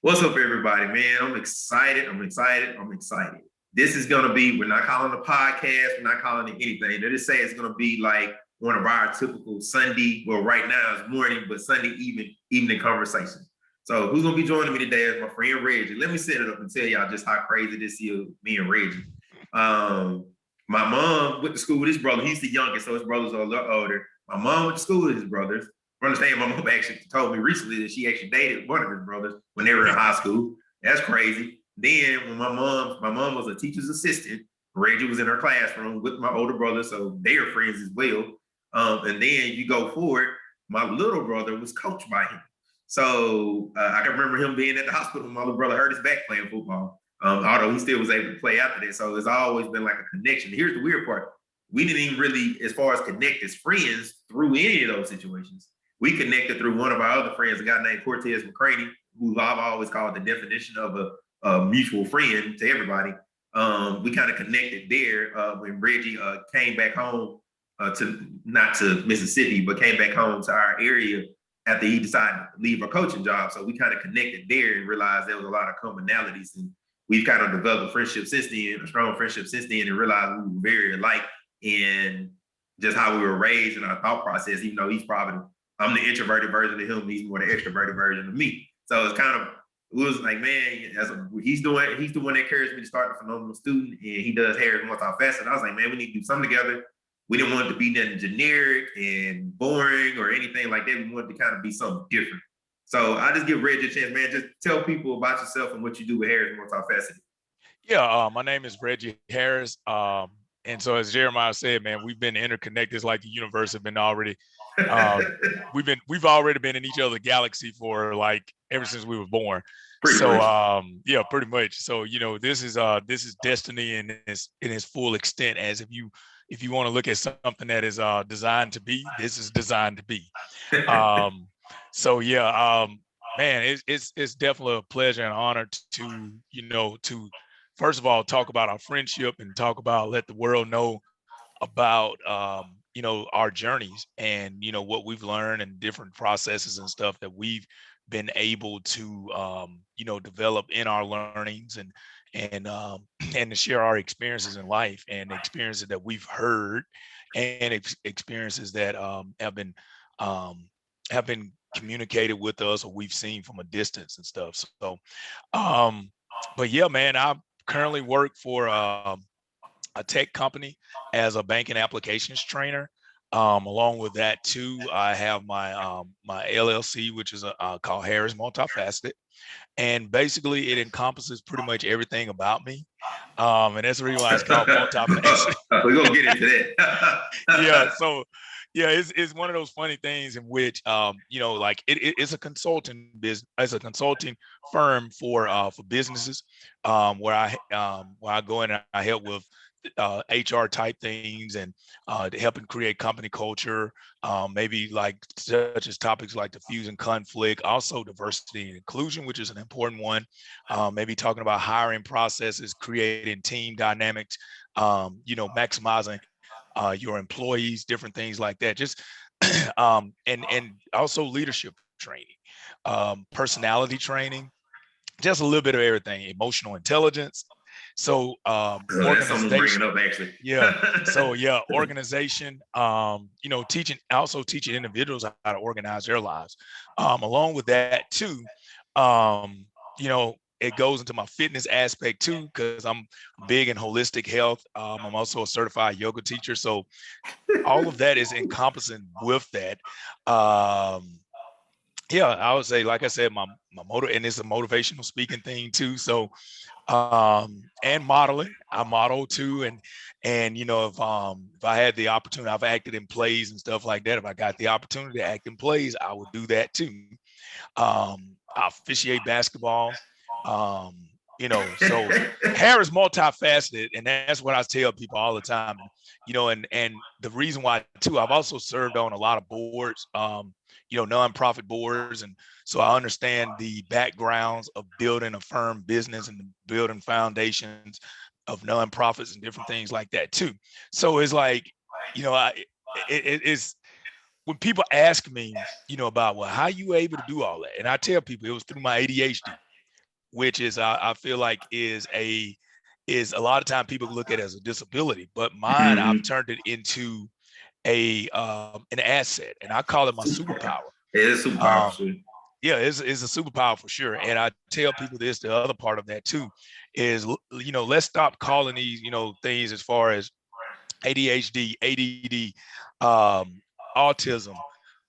What's up, everybody, man? I'm excited. This is going to be, we're not calling it a podcast. We're not calling it anything. They just say it's going to be like one of our typical Sunday, well, right now it's morning, but Sunday evening conversation. So who's going to be joining me today is my friend Reggie. Let me set it up and tell y'all just how crazy this is, me and Reggie. My mom went to school with his brother. He's the youngest, so his brothers are a little older. My mom went to school with his brothers. I understand my mom actually told me recently that she actually dated one of his brothers when they were in high school. That's crazy. Then when my mom was a teacher's assistant, Reggie was in her classroom with my older brother, so they are friends as well. And then you go forward, my little brother was coached by him. So I can remember him being at the hospital when my little brother hurt his back playing football. Although he still was able to play after that. So it's always been like a connection. Here's the weird part. We didn't even really, as far as connect as friends through any of those situations. We connected through one of our other friends, a guy named Cortez McCraney, who I've always called the definition of a mutual friend to everybody. We kind of connected there when Reggie came back home not to Mississippi, but came back home to our area after he decided to leave a coaching job. So we kind of connected there and realized there was a lot of commonalities. And we've kind of developed a friendship since then, a strong friendship since then, and realized we were very alike in just how we were raised and our thought process, even though I'm the introverted version of him. He's more the extroverted version of me. So it's kind of, it was like, man, he's the one that encouraged me to start the Phenomenal Student, and he does hair and multifaceted. I was like, man, we need to do something together. We didn't want it to be nothing generic and boring or anything like that. We wanted to kind of be something different. So I just give Reggie a chance, man. Just tell people about yourself and what you do with hair and multifaceted. Yeah, my name is Reggie Harris. And so as Jeremiah said, man, we've been interconnected. It's like the universe has been already, we've already been in each other's galaxy for like ever since we were born. Yeah, pretty much. So, this is destiny in its full extent. As if you want to look at something that is designed to be, this is designed to be. So yeah, man, it's definitely a pleasure and honor to first of all, talk about our friendship and let the world know about, our journeys and, what we've learned and different processes and stuff that we've been able to, develop in our learnings and to share our experiences in life and experiences that we've heard and experiences that have been communicated with us or we've seen from a distance and stuff. So, but yeah, man, I currently work for a tech company as a banking applications trainer. Along with that too, I have my my LLC, which is called Harris Multifaceted, and basically it encompasses pretty much everything about me. And that's the reason why it's called multifaceted. We're gonna get into that. Yeah, so yeah, it's one of those funny things in which like it's a consulting business, as a consulting firm for businesses, where I go in and I help with HR type things and helping create company culture, maybe like such as topics like diffuse and conflict, also diversity and inclusion, which is an important one. Maybe talking about hiring processes, creating team dynamics, maximizing your employees, different things like that. Just and also leadership training, personality training, just a little bit of everything, emotional intelligence. So organization, up, actually. Yeah. So yeah, organization, teaching individuals how to organize their lives. Along with that too, it goes into my fitness aspect too, because I'm big in holistic health. I'm also a certified yoga teacher. So all of that is encompassing with that. Yeah, I would say, like I said, my motor, and it's a motivational speaking thing too. So, and modeling, I model too. And, if I had the opportunity, I've acted in plays and stuff like that. If I got the opportunity to act in plays, I would do that too. I officiate basketball. So hair is multifaceted, and that's what I tell people all the time. And the reason why too, I've also served on a lot of boards, nonprofit boards, and so I understand the backgrounds of building a firm business and building foundations of nonprofits and different things like that too. So it's like, it's when people ask me, about, well, how you able to do all that, and I tell people it was through my ADHD. which is I feel like is a lot of time people look at it as a disability, but mine, I've turned it into an asset, and I call it my superpower. It is superpower. Yeah, it's a superpower for sure. And I tell people this, the other part of that too, is, let's stop calling these, things as far as ADHD, ADD, autism,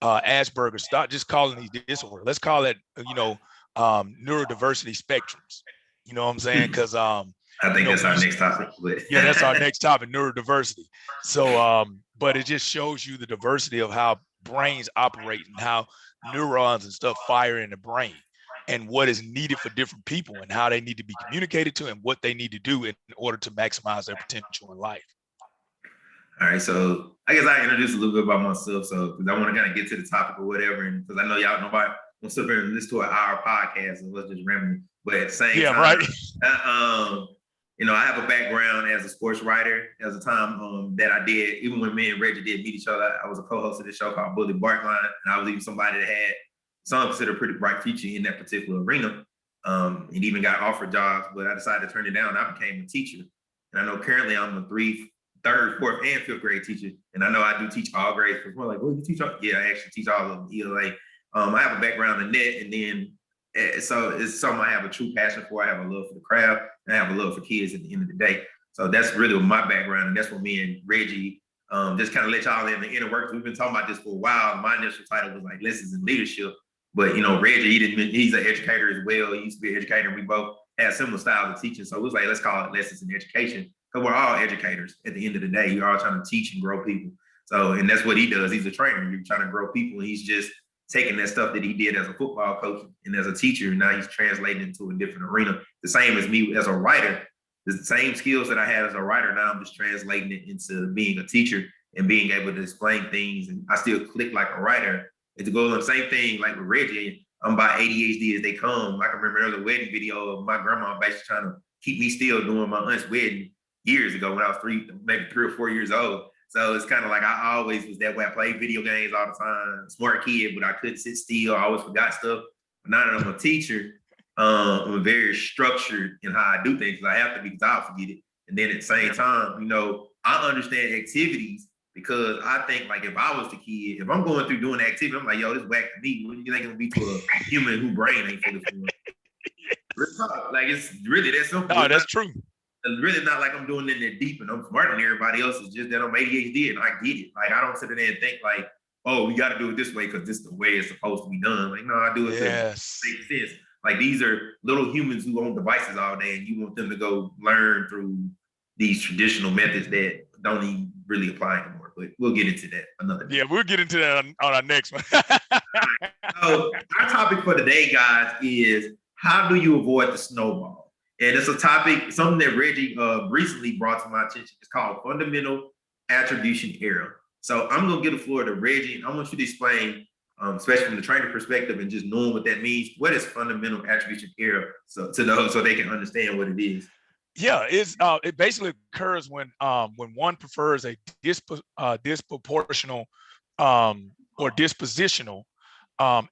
Asperger's. Stop just calling these disorders. Let's call it, neurodiversity spectrums. You know what I'm saying? Because I think that's our next topic. Yeah, that's our next topic, neurodiversity. So, but it just shows you the diversity of how brains operate and how neurons and stuff fire in the brain, and what is needed for different people and how they need to be communicated to and what they need to do in order to maximize their potential in life. All right, so I guess I introduce a little bit about myself, so because I want to kind of get to the topic or whatever, and because I know y'all nobody wants to sit here and listen to an hour podcast and let's just rambling, but at the same time, right. I have a background as a sports writer. At the time that I did, even when me and Reggie did meet each other, I was a co-host of this show called Bully Barkline, and I was even somebody that had some considered pretty bright future in that particular arena, and even got offered jobs, but I decided to turn it down. I became a teacher, and I know currently I'm a third, fourth, and fifth grade teacher, and I know I do teach all grades. People are like, "Well, you teach all?" Yeah, I actually teach all of them. ELA. I have a background in that, and then so it's something I have a true passion for. I have a love for the craft, and I have a love for kids at the end of the day. So that's really my background, and that's what me and Reggie just kind of let y'all in the inner works. We've been talking about this for a while. My initial title was like Lessons in Leadership, but Reggie, he's an educator as well. He used to be an educator, and we both had similar styles of teaching. So it was like, let's call it Lessons in Education, because we're all educators at the end of the day. You're all trying to teach and grow people. So, and that's what he does. He's a trainer. You're trying to grow people, and he's just taking that stuff that he did as a football coach and as a teacher, and now he's translating into a different arena. The same as me as a writer. The same skills that I had as a writer, now I'm just translating it into being a teacher and being able to explain things. And I still click like a writer. And to go on the same thing like with Reggie, I'm about ADHD as they come. I can remember there was a wedding video of my grandma basically trying to keep me still doing my aunt's wedding years ago when I was maybe 3 or 4 years old. So it's kind of like I always was that way. I played video games all the time, smart kid, but I couldn't sit still. I always forgot stuff. But now that I'm a teacher, I'm very structured in how I do things. I have to be, because I'll forget it. And then at the same time, I understand activities, because I think like if I was the kid, if I'm going through doing activity, I'm like, yo, this whack to me. What do you think it'll be to a human whose brain ain't fully formed? Like, it's really that simple. No, that's true. It's really not like I'm doing it that deep and I'm smarter than everybody else. It's just that I'm ADHD and I get it. Like, I don't sit there and think like, oh, we got to do it this way because this is the way it's supposed to be done. Like, no, I do it to make sense. Like, these are little humans who own devices all day, and you want them to go learn through these traditional methods that don't even really apply anymore. But we'll get into that another day. Yeah, we'll get into that on our next one. So our topic for today, guys, is how do you avoid the snowball? And it's a topic, something that Reggie recently brought to my attention. It's called fundamental attribution error. So I'm going to give the floor to Reggie, and I want you to explain, especially from the trainer perspective and just knowing what that means, what is fundamental attribution error, so they can understand what it is. Yeah, it basically occurs when one prefers a disproportional or dispositional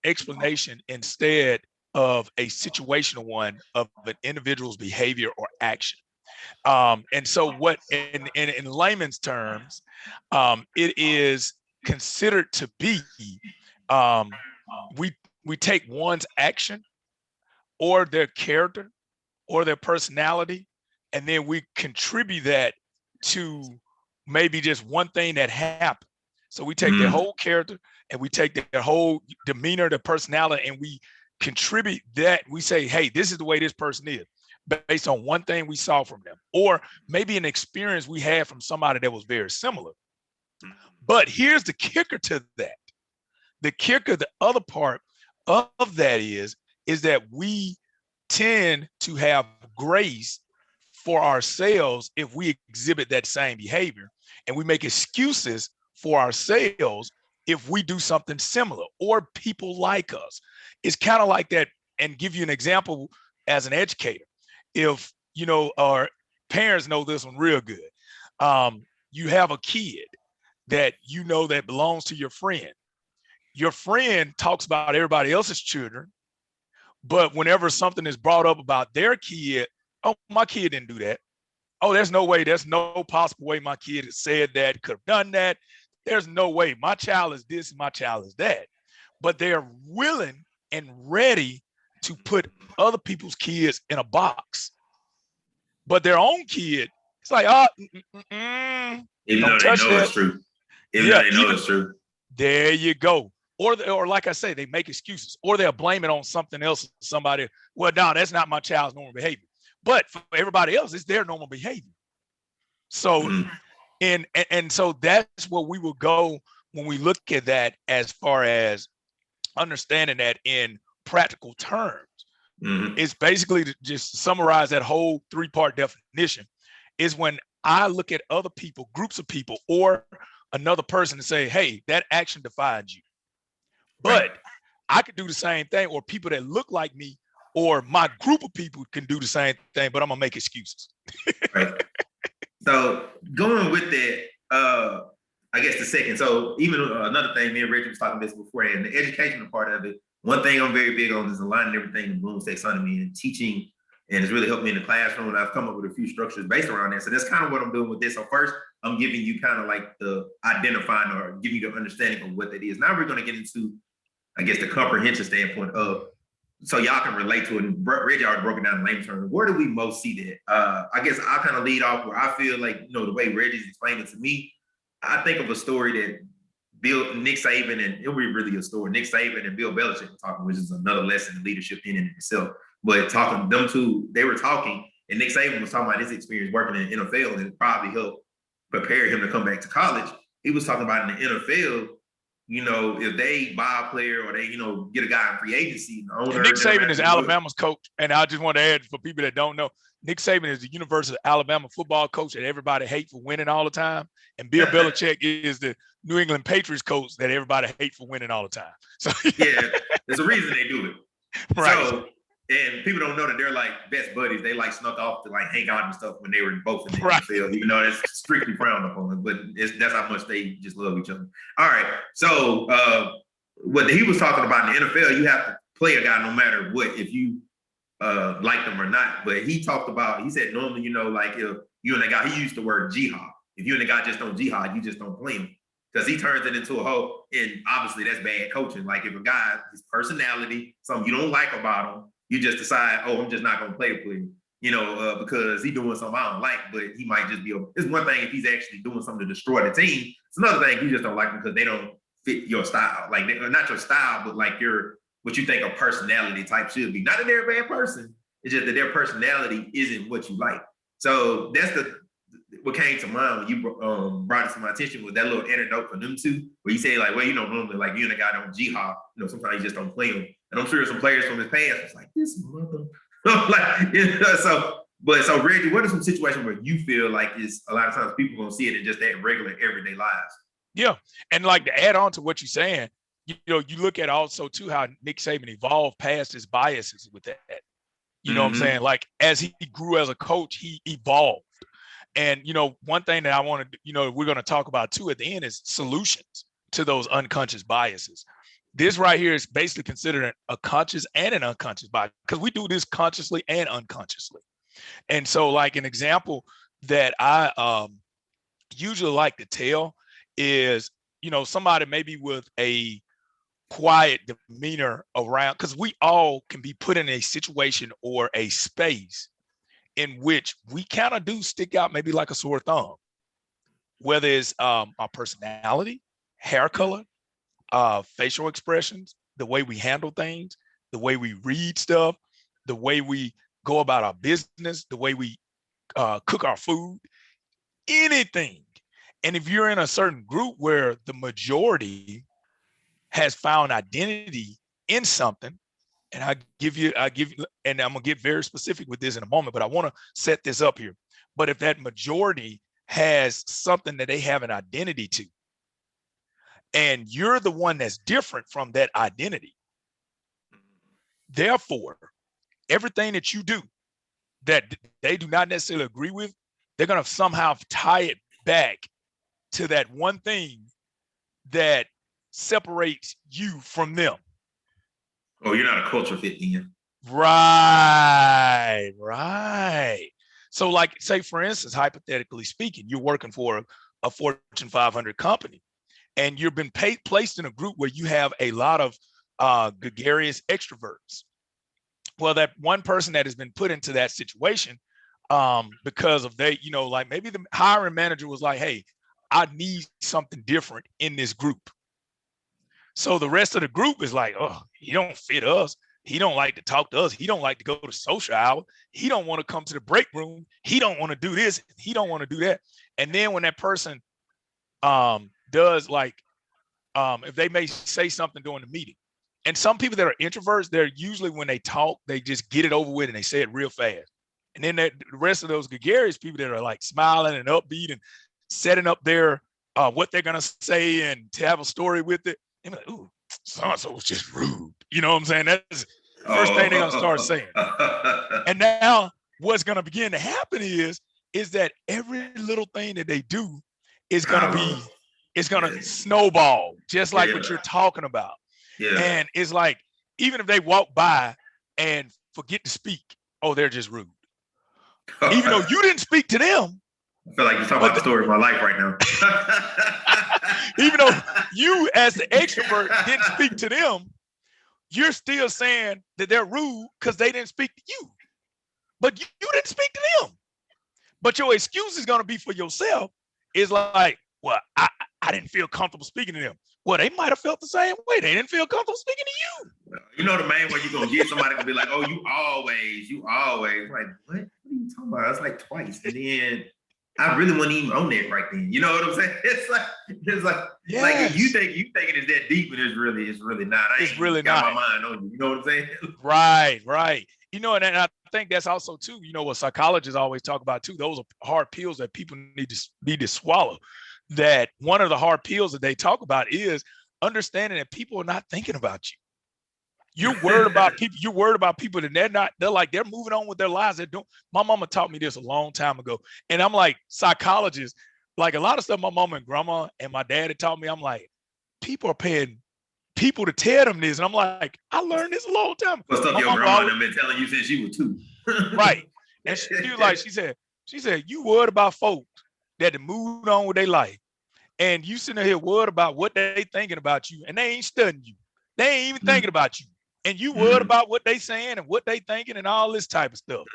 explanation instead of a situational one of an individual's behavior or action. And so what in layman's terms, it is considered to be, we take one's action or their character or their personality, and then we contribute that to maybe just one thing that happened. So we take their whole character and we take their whole demeanor, their personality, and we contribute that. We say, hey, this is the way this person is based on one thing we saw from them, or maybe an experience we had from somebody that was very similar. But here's the kicker to that. The kicker, the other part of that is that we tend to have grace for ourselves if we exhibit that same behavior, and we make excuses for ourselves if we do something similar or people like us. It's kind of like that. And give you an example as an educator. If, our parents know this one real good. You have a kid that that belongs to your friend. Your friend talks about everybody else's children, But whenever something is brought up about their kid, oh, my kid didn't do that. Oh, there's no way, there's no possible way my kid said that, could have done that. There's no way. My child is this, my child is that. But they're willing and ready to put other people's kids in a box. But their own kid, it's like, even don't though they touch know that. it's true. Even though they know it's true. There you go. Or like I say, they make excuses, or they'll blame it on something else, somebody. Well, no, that's not my child's normal behavior. But for everybody else, it's their normal behavior. So, and so that's where we will go when we look at that, as far as understanding that in practical terms. It's basically, to just summarize that whole 3-part definition, is when I look at other people, groups of people, or another person and say, hey, that action defines you. But I could do the same thing, or people that look like me, or my group of people can do the same thing, but I'm gonna make excuses. Right. So going with that, I guess the second, so even another thing, me and Reggie was talking about this before, and the educational part of it, one thing I'm very big on is aligning everything in Bloom's taxonomy and teaching, and it's really helped me in the classroom, and I've come up with a few structures based around that. So that's kind of what I'm doing with this. So first, I'm giving you kind of like the identifying, or giving you the understanding of what that is. Now we're going to get into, I guess, the comprehension standpoint of, so y'all can relate to it. And Reggie already broke it down in layman terms. Where do we most see that? I guess I'll kind of lead off where I feel like, the way Reggie's explained it to me, I think of a story that Nick Saban, and it was really a story, Nick Saban and Bill Belichick were talking, which is another lesson in leadership in and of itself. But talking, them two, they were talking, and Nick Saban was talking about his experience working in the NFL, and it probably helped prepare him to come back to college. He was talking about in the NFL, if they buy a player, or they, get a guy in free agency, the owner. And Nick Saban is Alabama's coach. And I just want to add, for people that don't know, Nick Saban is the University of Alabama football coach that everybody hates for winning all the time. And Bill Belichick is the New England Patriots coach that everybody hates for winning all the time. So yeah, there's a reason they do it. Right. So, and people don't know that they're like best buddies. They like snuck off to like hang out and stuff when they were both in the NFL, even though that's strictly frowned upon. But that's how much they just love each other. All right. So what he was talking about in the NFL, you have to play a guy no matter what, if you like them or not. But he talked about, he said normally, like if you and a guy, he used the word jihad. If you and a guy just don't jihad, you just don't play him. Because he turns it into a whole, and obviously that's bad coaching. Like if a guy, his personality, something you don't like about him, you just decide, I'm just not going to play the player, because he's doing something I don't like, but he might just be, it's one thing if he's actually doing something to destroy the team. It's another thing, you just don't like them because they don't fit your style. Like, not your style, but like what you think a personality type should be. Not that they're a bad person, it's just that their personality isn't what you like. So that's what came to mind when you brought it to my attention, was that little anecdote for them two, where you say like, well, normally like you and a guy don't jihad, sometimes you just don't play him. And I'm sure some players from his past was like, this mother, so Reggie, what are some situations where you feel like is a lot of times people gonna see it in just that regular everyday lives? Yeah, and like to add on to what you're saying, you look at also too how Nick Saban evolved past his biases with that. You know what I'm saying? Like as he grew as a coach, he evolved. And, one thing that I want to, we're going to talk about too at the end is solutions to those unconscious biases. This right here is basically considered a conscious and an unconscious bias, because we do this consciously and unconsciously. And so like an example that I usually like to tell is, somebody maybe with a quiet demeanor around, because we all can be put in a situation or a space in which we kind of do stick out maybe like a sore thumb, whether it's our personality, hair color, facial expressions, the way we handle things, the way we read stuff, the way we go about our business, the way we cook our food, anything. And if you're in a certain group where the majority has found identity in something, and I give you, and I'm gonna get very specific with this in a moment, but I want to set this up here. But if that majority has something that they have an identity to, and you're the one that's different from that identity, therefore, everything that you do that they do not necessarily agree with, they're gonna somehow tie it back to that one thing that separates you from them. Oh, you're not a culture fit then. Right. So like, say for instance, hypothetically speaking, you're working for a Fortune 500 company and you've been placed in a group where you have a lot of gregarious extroverts. Well, that one person that has been put into that situation because of they, like maybe the hiring manager was like, hey, I need something different in this group. So the rest of the group is like, oh, he don't fit us. He don't like to talk to us. He don't like to go to social hour. He don't want to come to the break room. He don't want to do this. He don't want to do that. And then when that person does like, if they may say something during the meeting, and some people that are introverts, they're usually when they talk, they just get it over with and they say it real fast. And then the rest of those gregarious people that are like smiling and upbeat and setting up their what they're gonna say and to have a story with it, they're like, ooh, so-and-so was just rude. You know what I'm saying? That's the first thing they're gonna start saying. And now what's gonna begin to happen is that every little thing that they do is gonna snowball, just like what you're talking about. Yeah. And it's like, even if they walk by and forget to speak, oh, they're just rude. Even though you didn't speak to them. I feel like you're talking about the story of my life right now. Even though you, as the extrovert, didn't speak to them, you're still saying that they're rude because they didn't speak to you. But you didn't speak to them. But your excuse is going to be for yourself. Is like, well, I didn't feel comfortable speaking to them. Well, they might have felt the same way. They didn't feel comfortable speaking to you. You know the main way you're going to get somebody to be like, oh, you always. Like, what are you talking about? It's like twice. And then I really wasn't even on that right then. You know what I'm saying? It's like yes. Like if you think it's that deep, and it's really not. It's really not. My mind on you. You know what I'm saying? Right. And I think that's also too, what psychologists always talk about too. Those are hard pills that people need to swallow. That one of the hard pills that they talk about is understanding that people are not thinking about you. You're worried about people. You're worried about people that they're moving on with their lives. My mama taught me this a long time ago. And I'm like, psychologists, like a lot of stuff my mama and grandma and my dad had taught me, I'm like, people are paying people to tell them this. And I'm like, I learned this a long time ago. What stuff your grandma have been telling you since you were 2. Right. And she was like, she said, you worried about folks that moved on with their life. And you sitting here worried about what they thinking about you, and they ain't studying you. They ain't even thinking about you. And you worried about what they saying and what they thinking and all this type of stuff.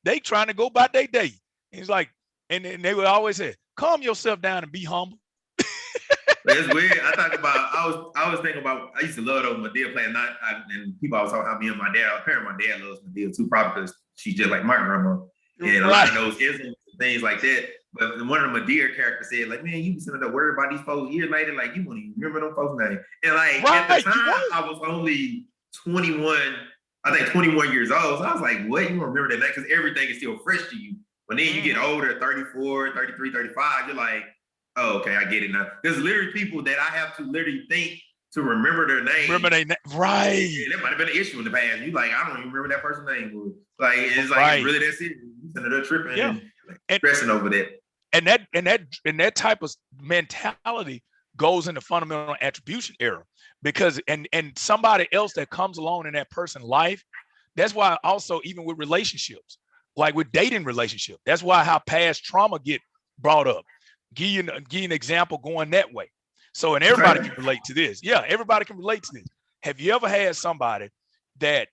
They trying to go about their day. It's like, and they would always say, calm yourself down and be humble. It's weird. I was thinking about, I used to love those Medea playing, and people always talk about me and my dad. Apparently my dad loves Medea too, probably because she's just like my grandma. And a lot of those isms and things like that. But one of the Medea characters said, like, man, you sitting there worried about these folks years later, like you won't even remember them folks' names. And like at the time, I was only 21, I think 21 years old. So I was like, what? You won't remember that name? Because everything is still fresh to you. But then you get older, 34, 33, 35, you're like, oh, okay, I get it now. There's literally people that I have to literally think to remember their name. Right. Yeah, that might have been an issue in the past. You like, I don't even remember that person's name. Like, it's like, it's really that serious. You sitting there tripping and stressing over that. And that type of mentality goes into fundamental attribution error, because and somebody else that comes along in that person's life. That's why also even with relationships, like with dating relationship, that's why how past trauma get brought up. Give you an example going that way. So, and everybody can relate to this. Yeah, everybody can relate to this. Have you ever had somebody that,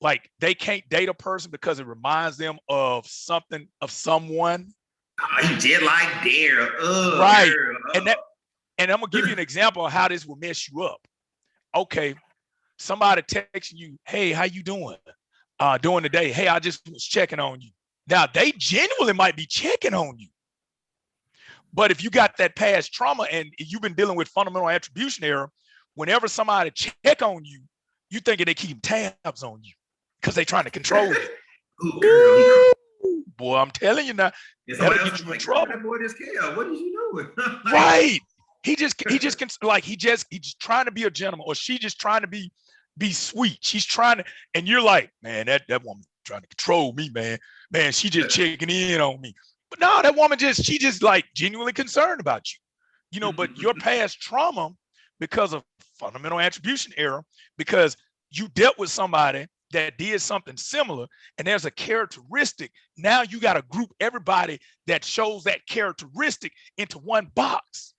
like they can't date a person because it reminds them of something, of someone? Oh, you did like there. Right. And I'm gonna give you an example of how this will mess you up. Okay, somebody texting you, hey, how you doing? During the day, hey, I just was checking on you. Now they genuinely might be checking on you. But if you got that past trauma and you've been dealing with fundamental attribution error, whenever somebody check on you, you thinking they keep tabs on you because they trying to control you. Ooh, girl, boy, I'm telling you now, that'll get you in trouble. That boy just care. What is you doing? Right. He's just trying to be a gentleman, or she just trying to be sweet. She's trying to, and you're like, man, that woman trying to control me, man. Man, she just checking in on me. But no, that woman she just like genuinely concerned about you. But your past trauma, because of fundamental attribution error, because you dealt with somebody that did something similar, and there's a characteristic. Now you got to group everybody that shows that characteristic into one box.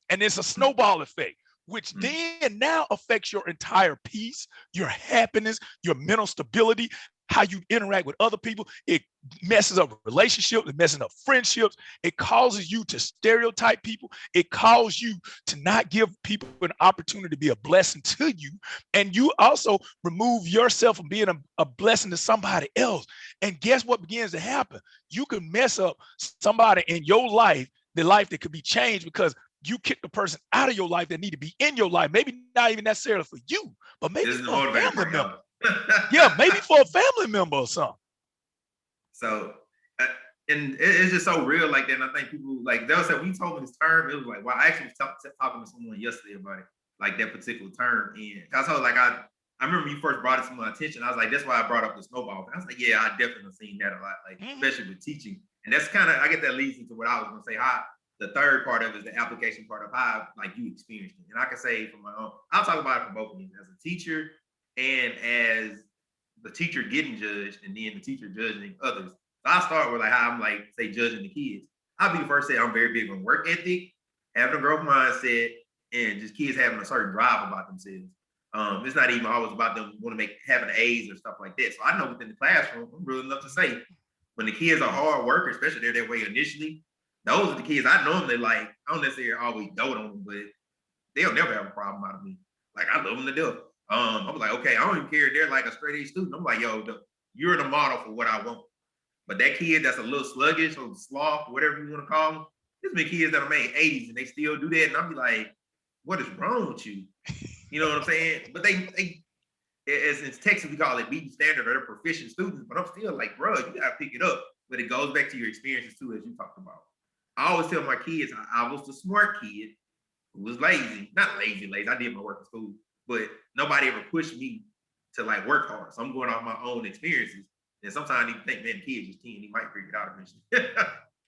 And it's a snowball effect, which then now affects your entire peace, your happiness, your mental stability, how you interact with other people. It messes up relationships, it messes up friendships. It causes you to stereotype people. It causes you to not give people an opportunity to be a blessing to you. And you also remove yourself from being a blessing to somebody else. And guess what begins to happen? You can mess up somebody in your life, the life that could be changed, because you kick the person out of your life that need to be in your life. Maybe not even necessarily for you, but maybe for a family member. Yeah, maybe for a family member or something. So, and it's just so real like that. And I think people like they'll say, when you told me this term, it was like, well, I actually was talking to someone yesterday about it, like that particular term. And I told like I remember you first brought it to my attention. I was like, that's why I brought up the snowball. I was like, yeah, I definitely seen that a lot, like especially with teaching. And that's kind of, I guess that leads into what I was gonna say. How the third part of it is the application part of how like you experienced it. And I can say from my own, I'll talk about it from both of you as a teacher and as the teacher getting judged and then the teacher judging others. So I start with like how I'm like, say, judging the kids. I'll be the first to say I'm very big on work ethic, having a growth mindset, and just kids having a certain drive about themselves. It's not even always about them want to having A's or stuff like that. So I know within the classroom, I'm real enough to say when the kids are hard workers, especially they're that way initially, those are the kids I normally like. I don't necessarily always dote on them, but they'll never have a problem out of me. Like I love them to death. I'm like, okay, I don't even care if they're like a straight A student. I'm like, yo, you're the model for what I want. But that kid that's a little sluggish or sloth, whatever you want to call them, there's been kids that are made 80s and they still do that. And I'll be like, what is wrong with you? You know what I'm saying? But they as in Texas, we call it beating standard or they're proficient students. But I'm still like, bro, you got to pick it up. But it goes back to your experiences too, as you talked about. I always tell my kids I was the smart kid who was lazy. Not lazy. I did my work in school. But nobody ever pushed me to like work hard. So I'm going off my own experiences. And sometimes you think, man, the kid's just 10, he might figure it out eventually.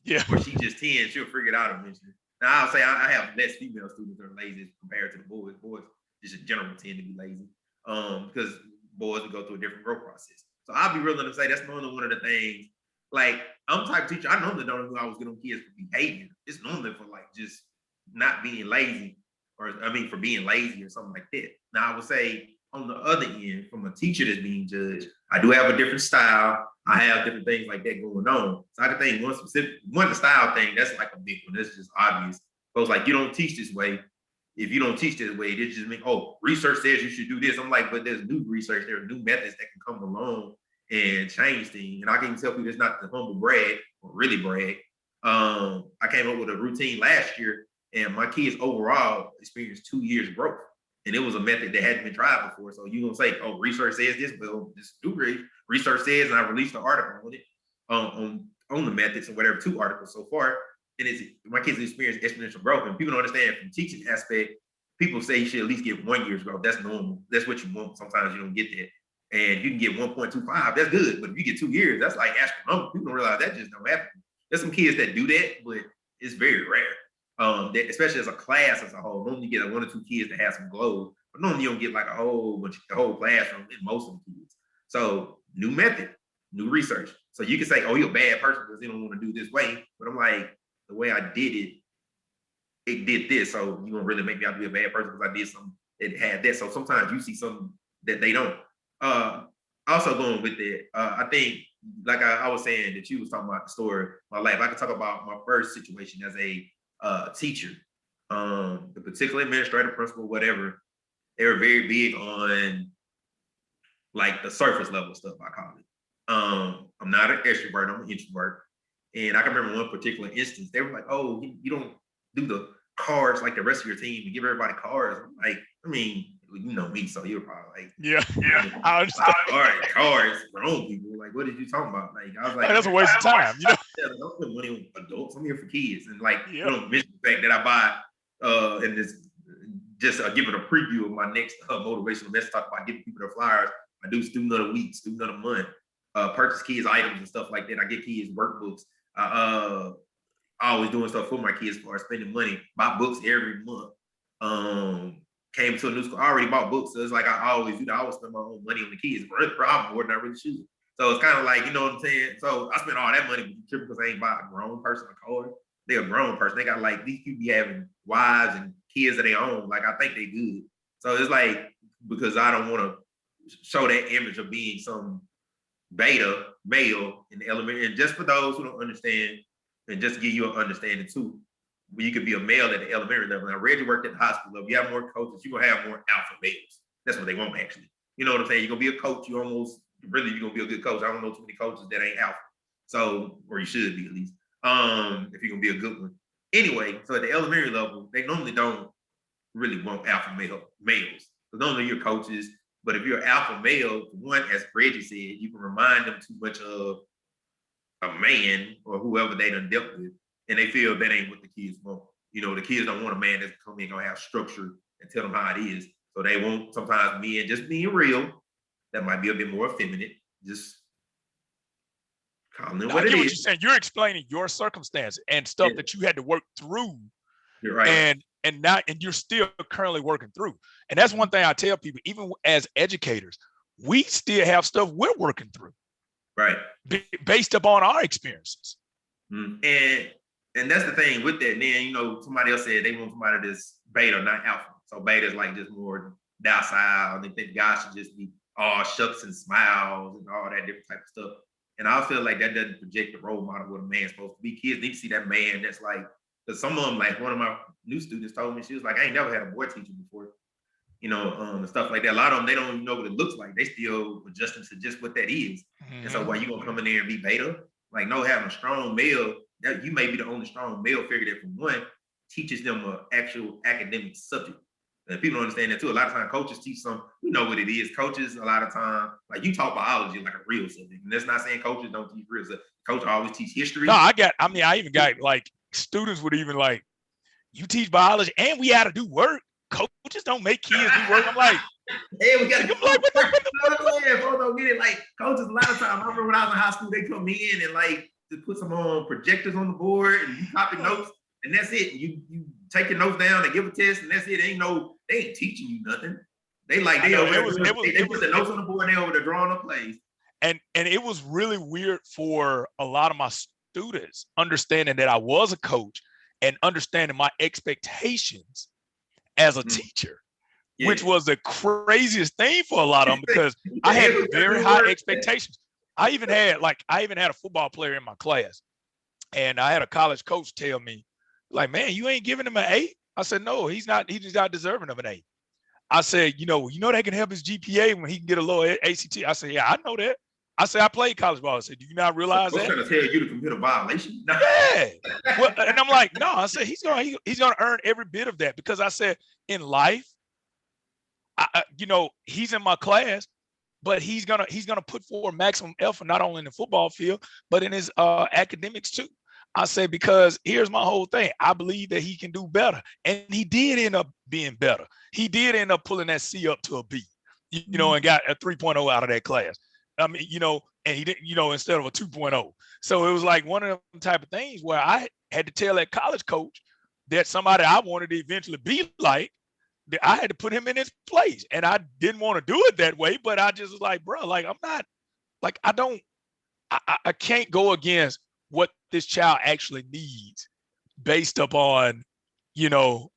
Yeah. Or she's just 10, she'll figure it out eventually. Now I'll say I have less female students that are lazy compared to the boys. Boys just in general tend to be lazy. Because boys will go through a different growth process. So I'll be willing to say that's normally one of the things. Like I'm the type of teacher, I normally don't know I was good on kids for behavior. It's normally for like just not being lazy. Or I mean, for being lazy or something like that. Now, I would say on the other end, from a teacher that's being judged, I do have a different style. I have different things like that going on. So I can think one style thing, that's like a big one. That's just obvious. So it's like, you don't teach this way. If you don't teach this way, it just means, oh, research says you should do this. I'm like, but there's new research. There are new methods that can come along and change things. And I can even tell people it's not the humble brag or really brag. I came up with a routine last year. And my kids overall experienced 2 years growth. And it was a method that hadn't been tried before. So you're going to say, oh, research says this, well, this do great. Research says, and I released an article on it, on the methods and whatever, 2 articles so far. And my kids experienced exponential growth. And people don't understand from teaching aspect, people say you should at least get 1 year's growth. That's normal. That's what you want. Sometimes you don't get that. And you can get 1.25. That's good. But if you get 2 years, that's like astronomical. People don't realize that just don't happen. There's some kids that do that, but it's very rare. That, especially as a class as a whole, normally you get 1 or 2 kids that have some glow, but normally you don't get like a whole classroom in most of the kids. So new method, new research. So you can say, oh, you're a bad person because they don't want to do this way. But I'm like, the way I did it, it did this. So you're gonna really make me out to be a bad person because I did something that had that. So sometimes you see something that they don't. Also going with that, I think like I was saying that you was talking about the story of my life. I could talk about my first situation as a teacher, the particular administrator, principal, whatever. They were very big on like the surface level stuff, I call it. I'm not an extrovert, I'm an introvert. And I can remember one particular instance, they were like, oh, you don't do the cards like the rest of your team and give everybody cards. I'm like, I mean, you know me, so you're probably like, yeah. I understand. All right, cards for own people. Like, what did you talking about? Like, I was like, that's a waste of time. You know, don't spend money on adults. I'm here for kids, and like, yeah. You don't mention the fact that I buy and this just giving a preview of my next motivational message. Talk about giving people their flyers. I do student of the week, student of the month, purchase kids items and stuff like that. I get kids workbooks. I always doing stuff for my kids as far as spending money. Buy books every month. came to a new school. I already bought books, so it's like I always do. I always spend my own money on the kids. Problem more than I really should. So it's kind of like, you know what I'm saying? So I spent all that money because they ain't buy a grown person a car. They're a grown person. They got like these people be having wives and kids of their own. Like I think they good. So it's like because I don't want to show that image of being some beta male in the elementary. And just for those who don't understand, and just to give you an understanding too, you could be a male at the elementary level. Now, Reggie worked at the high school level. You have more coaches, you're gonna have more alpha males. That's what they want actually. You know what I'm saying? You're gonna be a coach, you're gonna be a good coach. I don't know too many coaches that ain't alpha. So, or you should be at least. If you're gonna be a good one. Anyway, so at the elementary level, they normally don't really want alpha males. So normally you're coaches, but if you're an alpha male, one, as Reggie said, you can remind them too much of a man or whoever they done dealt with, and they feel that ain't what the kids want. You know, the kids don't want a man that's come in gonna have structure and tell them how it is. So they want sometimes men just being real. That might be a bit more effeminate. Just calling it I what get it what is. you're saying. You're explaining your circumstance and stuff that you had to work through. You're right. And you're still currently working through. And that's one thing I tell people, even as educators, we still have stuff we're working through. Right. Based upon our experiences. And that's the thing with that. And then, you know, somebody else said they want somebody that's beta, not alpha. So beta is like just more docile. They think guys should just be all shucks and smiles and all that different type of stuff. And I feel like that doesn't project the role model what a man's supposed to be. Kids need to see that man that's like, because some of them, like one of my new students told me, she was like, I ain't never had a boy teacher before. You know, and stuff like that. A lot of them, they don't even know what it looks like. They still adjusting to just what that is. Mm-hmm. And so why you gonna come in there and be beta? Like, no, having a strong male, that you may be the only strong male figure that, for one, teaches them an actual academic subject. And people don't understand that too. A lot of times coaches teach we know what it is. Coaches, a lot of times, like you taught biology like a real subject. And that's not saying coaches don't teach real subject. Coach always teach history. No, I even got like students would even like, you teach biology and we had to do work. Coaches don't make kids do work. I'm like, hey, we got to get it. Like coaches, a lot of times, I remember when I was in high school, they come in and like to put some projectors on the board and you copy notes and that's it. You take your notes down, they give a test and that's it. They ain't teaching you nothing. They like they put the notes on the board and they over there drawing up plays. And it was really weird for a lot of my students understanding that I was a coach and understanding my expectations as a teacher, which was the craziest thing for a lot of them because I had very high expectations. I even had a football player in my class, and I had a college coach tell me, like, man, you ain't giving him an A? I said, no, he's not deserving of an A. I said, you know that can help his GPA when he can get a low ACT. I said, yeah, I know that. I said, I played college ball. I said, do you not realize that? I was trying to tell you to commit a violation. Yeah. Well, and I'm like, no, I said, he's gonna earn every bit of that because I said in life, he's in my class, but he's gonna put forward maximum effort, not only in the football field, but in his academics too. I say, because here's my whole thing. I believe that he can do better. And he did end up being better. He did end up pulling that C up to a B, and got a 3.0 out of that class. I mean, and he didn't, instead of a 2.0. So it was like one of them type of things where I had to tell that college coach that somebody I wanted to eventually be like, that I had to put him in his place. And I didn't want to do it that way, but I just was like, bro, like, I'm not, like, I can't go against what this child actually needs based upon, based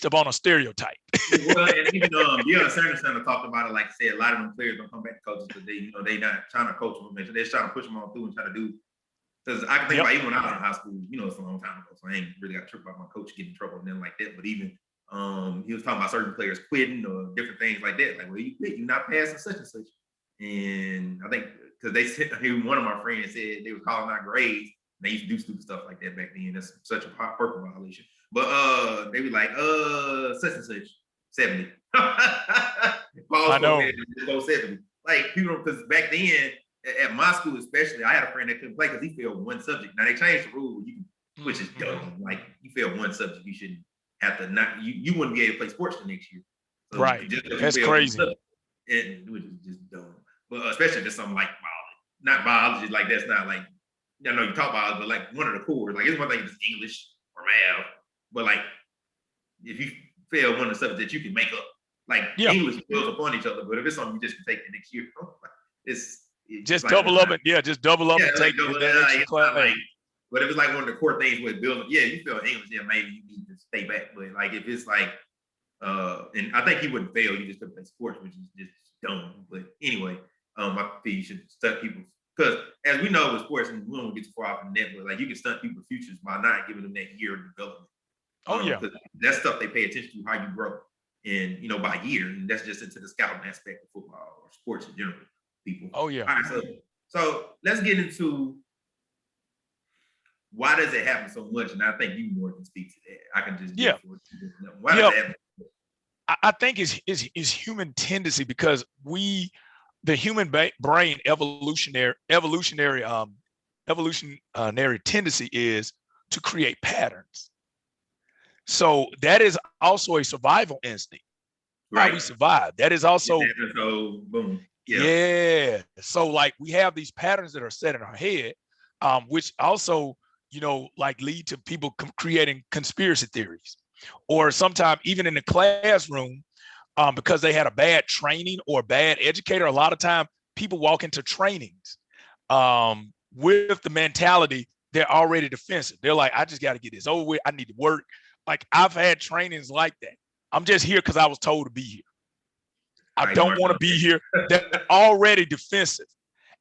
upon a stereotype. Well, and even Deion Sanders talked about it. Like I said, a lot of them players don't come back to coaches because they not trying to coach them. They're just trying to push them on through and try to do. Because I can think about even when I was in high school, it's a long time ago, so I ain't really got tripped about my coach getting in trouble and nothing like that. But even he was talking about certain players quitting or different things like that. Like, well, you quit, you're not passing such and such. And I think because they said, one of my friends said they were calling out grades. They used to do stupid stuff like that back then. That's such a purple violation. But they were like, such and such, 70. I know. Go 70. Like, people, because back then, at my school especially, I had a friend that couldn't play because he failed one subject. Now, they changed the rule, which is dumb. Like, you fail one subject, you shouldn't have to you wouldn't be able to play sports the next year. So right. That's crazy. Which is just dumb. But especially just something like biology. Not biology, like that's not like, I know you talk biology, but like one of the cores. Like, it's one thing if it's English or math, but like if you fail one of the subjects that you can make up. Like English builds upon each other, but if it's something you just can take the next year, it's just like, double up and just double up and take the extra class. Like, but if it's like one of the core things with building, you feel English, maybe you need to stay back. But like if it's like, and I think he wouldn't fail, you just couldn't play sports, which is just dumb. But anyway, I think you should stunt people, because as we know with sports, and we don't get too far off the net, but like you can stunt people's futures by not giving them that year of development. Because that's stuff they pay attention to, how you grow, and by year, and that's just into the scouting aspect of football or sports in general. People. Oh yeah. All right, so let's get into why does it happen so much, and I think you more can speak to that. I can just why does it happen? I think it's human tendency, because the human brain evolutionary tendency is to create patterns. So that is also a survival instinct. Right. How we survive. That is also boom. Yeah. So like we have these patterns that are set in our head, which also, like lead to people creating conspiracy theories, or sometimes even in the classroom, because they had a bad training or a bad educator. A lot of time people walk into trainings with the mentality they're already defensive. They're like, I just got to get this over with. I need to work. Like I've had trainings like that. I'm just here because I was told to be here. I don't want to be here. They're already defensive.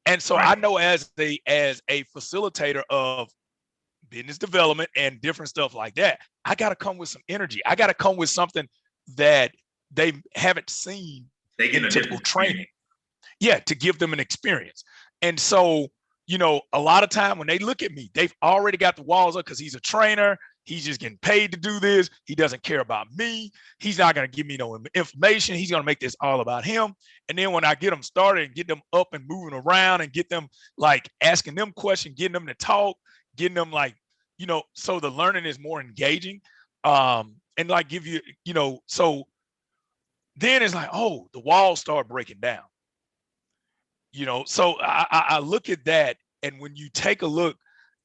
And so I know as a facilitator of business development and different stuff like that, I got to come with some energy. I got to come with something that they haven't seen in typical training. Yeah, to give them an experience. And so, a lot of time when they look at me, they've already got the walls up because he's a trainer. He's just getting paid to do this. He doesn't care about me. He's not going to give me no information. He's going to make this all about him. And then when I get them started and get them up and moving around and get them like asking them questions, getting them to talk, getting them like, so the learning is more engaging. And like give you, so then it's like, oh, the walls start breaking down. So I look at that. And when you take a look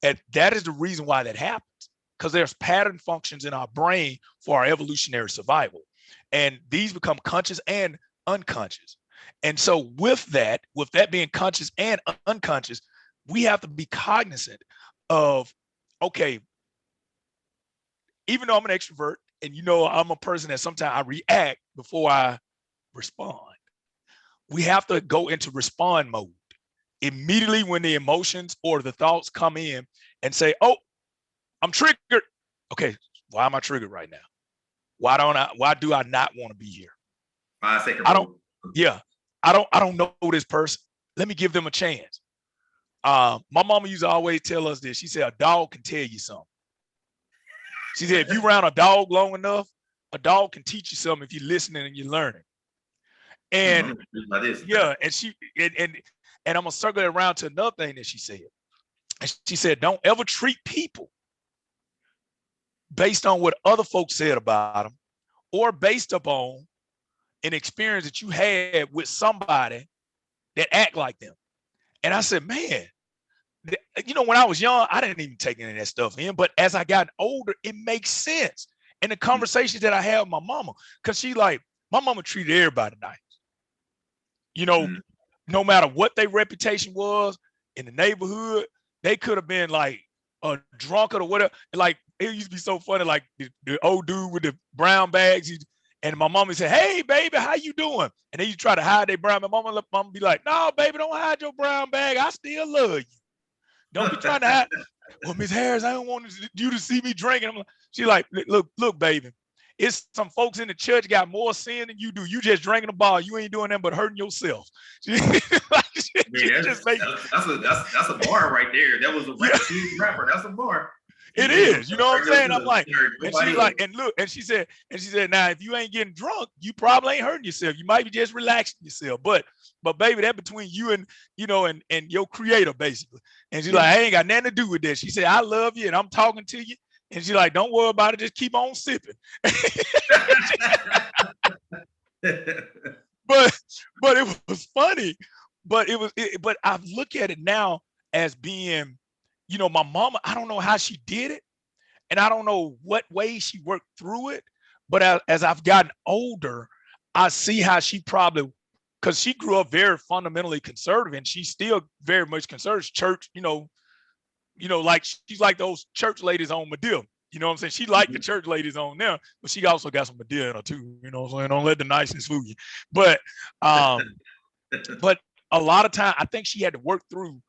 at that, is the reason why that happens. Because there's pattern functions in our brain for our evolutionary survival. And these become conscious and unconscious. And so with that being conscious and unconscious, we have to be cognizant of, okay, even though I'm an extrovert and I'm a person that sometimes I react before I respond, we have to go into respond mode immediately when the emotions or the thoughts come in and say, oh, I'm triggered. Okay, why am I triggered right now? Why do I not want to be here? 5 seconds. I don't know this person. Let me give them a chance. My mama used to always tell us this. She said, a dog can tell you something. She said, if you're around a dog long enough, a dog can teach you something if you're listening and you're learning. And and I'm gonna circle it around to another thing that she said. And she said, don't ever treat people based on what other folks said about them, or based upon an experience that you had with somebody that act like them. And I said, man, when I was young, I didn't even take any of that stuff in. But as I got older, it makes sense. And the conversations that I had with my mama, because my mama treated everybody nice. No matter what their reputation was in the neighborhood, they could have been like a drunkard or whatever. Like, it used to be so funny, like the old dude with the brown bags. And my mama said, hey, baby, how you doing? And they used to try to hide their brown. My mama be like, no, baby, don't hide your brown bag. I still love you. Don't be trying to hide. Well, Miss Harris, I don't want you to see me drinking. She's like, look, baby. It's some folks in the church got more sin than you do. You just drinking a bottle. You ain't doing that but hurting yourself. That's a bar right there. That was a rapper. That's a bar. It is, you know what I'm saying? I'm like, and she's like, and look, and she said, now if you ain't getting drunk, you probably ain't hurting yourself. You might be just relaxing yourself. But baby, that between you and and your creator, basically. And she's like, I ain't got nothing to do with that. She said, I love you and I'm talking to you. And she's like, don't worry about it, just keep on sipping. But it was funny. But but I look at it now as being, my mama, I don't know how she did it. And I don't know what way she worked through it. But as I've gotten older, I see how she probably, because she grew up very fundamentally conservative, and she's still very much conservative. Church, like she's like those church ladies on Medea. You know what I'm saying? She like the church ladies on there, but she also got some Medea in her too. You know what I'm saying? Don't let the niceness fool you. But but a lot of time, I think she had to work through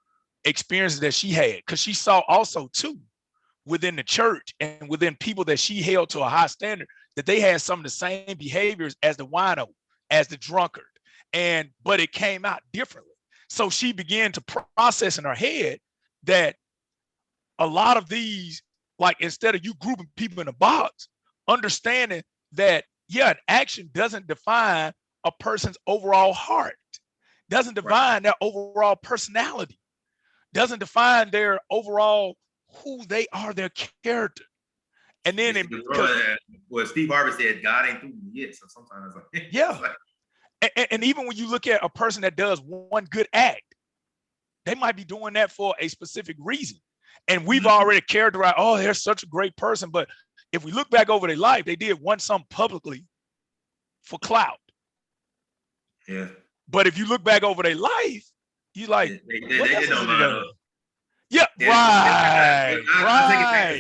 experiences that she had, because she saw also too within the church and within people that she held to a high standard, that they had some of the same behaviors as the wino, as the drunkard, but it came out differently. So she began to process in her head that a lot of these, like, instead of you grouping people in a box, understanding that, yeah, an action doesn't define a person's overall heart, doesn't define their overall personality, doesn't define their overall who they are, their character. And then what Steve Harvey said, God ain't through me yet. So sometimes yeah. And even when you look at a person that does one good act, they might be doing that for a specific reason. And we've already characterized, oh, they're such a great person. But if we look back over their life, they did something publicly for clout. Yeah. But if you look back over their life, you like, they don't line up. Yeah, right.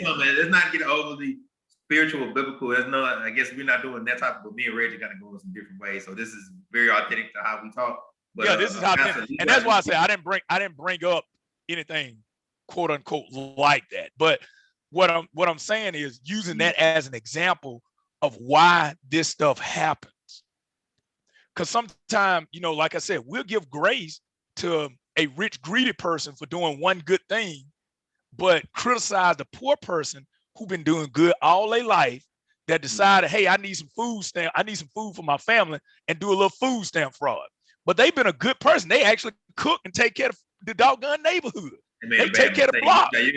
Let's not get overly spiritual, biblical. There's no, I guess we're not doing that type of, but me and Reggie got to go in some different ways. So this is very authentic to how we talk. But, yeah, this is how, and that's why I say I didn't bring up anything quote unquote like that. But what I'm saying is using that as an example of why this stuff happens. Because sometimes, like I said, we'll give grace to a rich, greedy person for doing one good thing, but criticize the poor person who's been doing good all their life, that decided, hey, I need some food for my family, and do a little food stamp fraud. But they've been a good person. They actually cook and take care of the doggone neighborhood. They take care of the block. And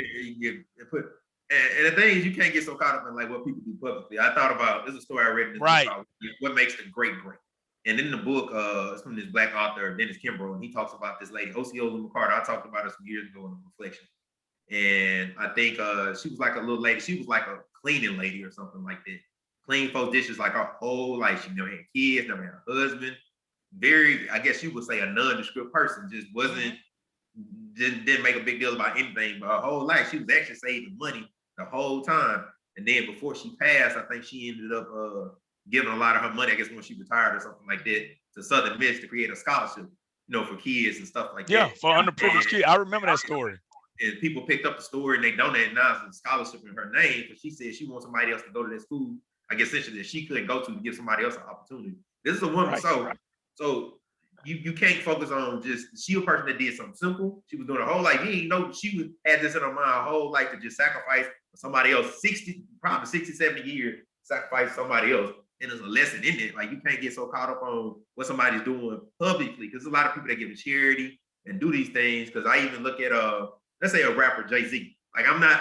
the thing is, you can't get so caught up in like what people do publicly. I thought about, there's a story I read in this book about what makes the great great. And in the book, it's from this Black author, Dennis Kimbrough, and he talks about this lady, Osceola McCarter. I talked about her some years ago in the reflection. And I think she was like a little lady. She was like a cleaning lady or something like that. Clean folks dishes like her whole life. She never had kids, never had a husband. Very, I guess you would say, a nondescript person. Just didn't make a big deal about anything. But her whole life, she was actually saving money the whole time. And then before she passed, I think she ended up giving a lot of her money, I guess when she retired or something like that, to Southern Miss to create a scholarship, for kids and stuff like that. Yeah, for underprivileged kids. I remember that story. And people picked up the story and they donated now a scholarship in her name, because she said she wants somebody else to go to that school, I guess essentially, that she couldn't go to give somebody else an opportunity. This is a woman, so you can't focus on just, she a person that did something simple. She was doing her whole life. You didn't know she had this in her mind her whole life, to just sacrifice for somebody else, 60, 70 years, sacrifice somebody else. And there's a lesson in it. Like, you can't get so caught up on what somebody's doing publicly, because there's a lot of people that give a charity and do these things. Because I even look at let's say a rapper, Jay-Z. Like, I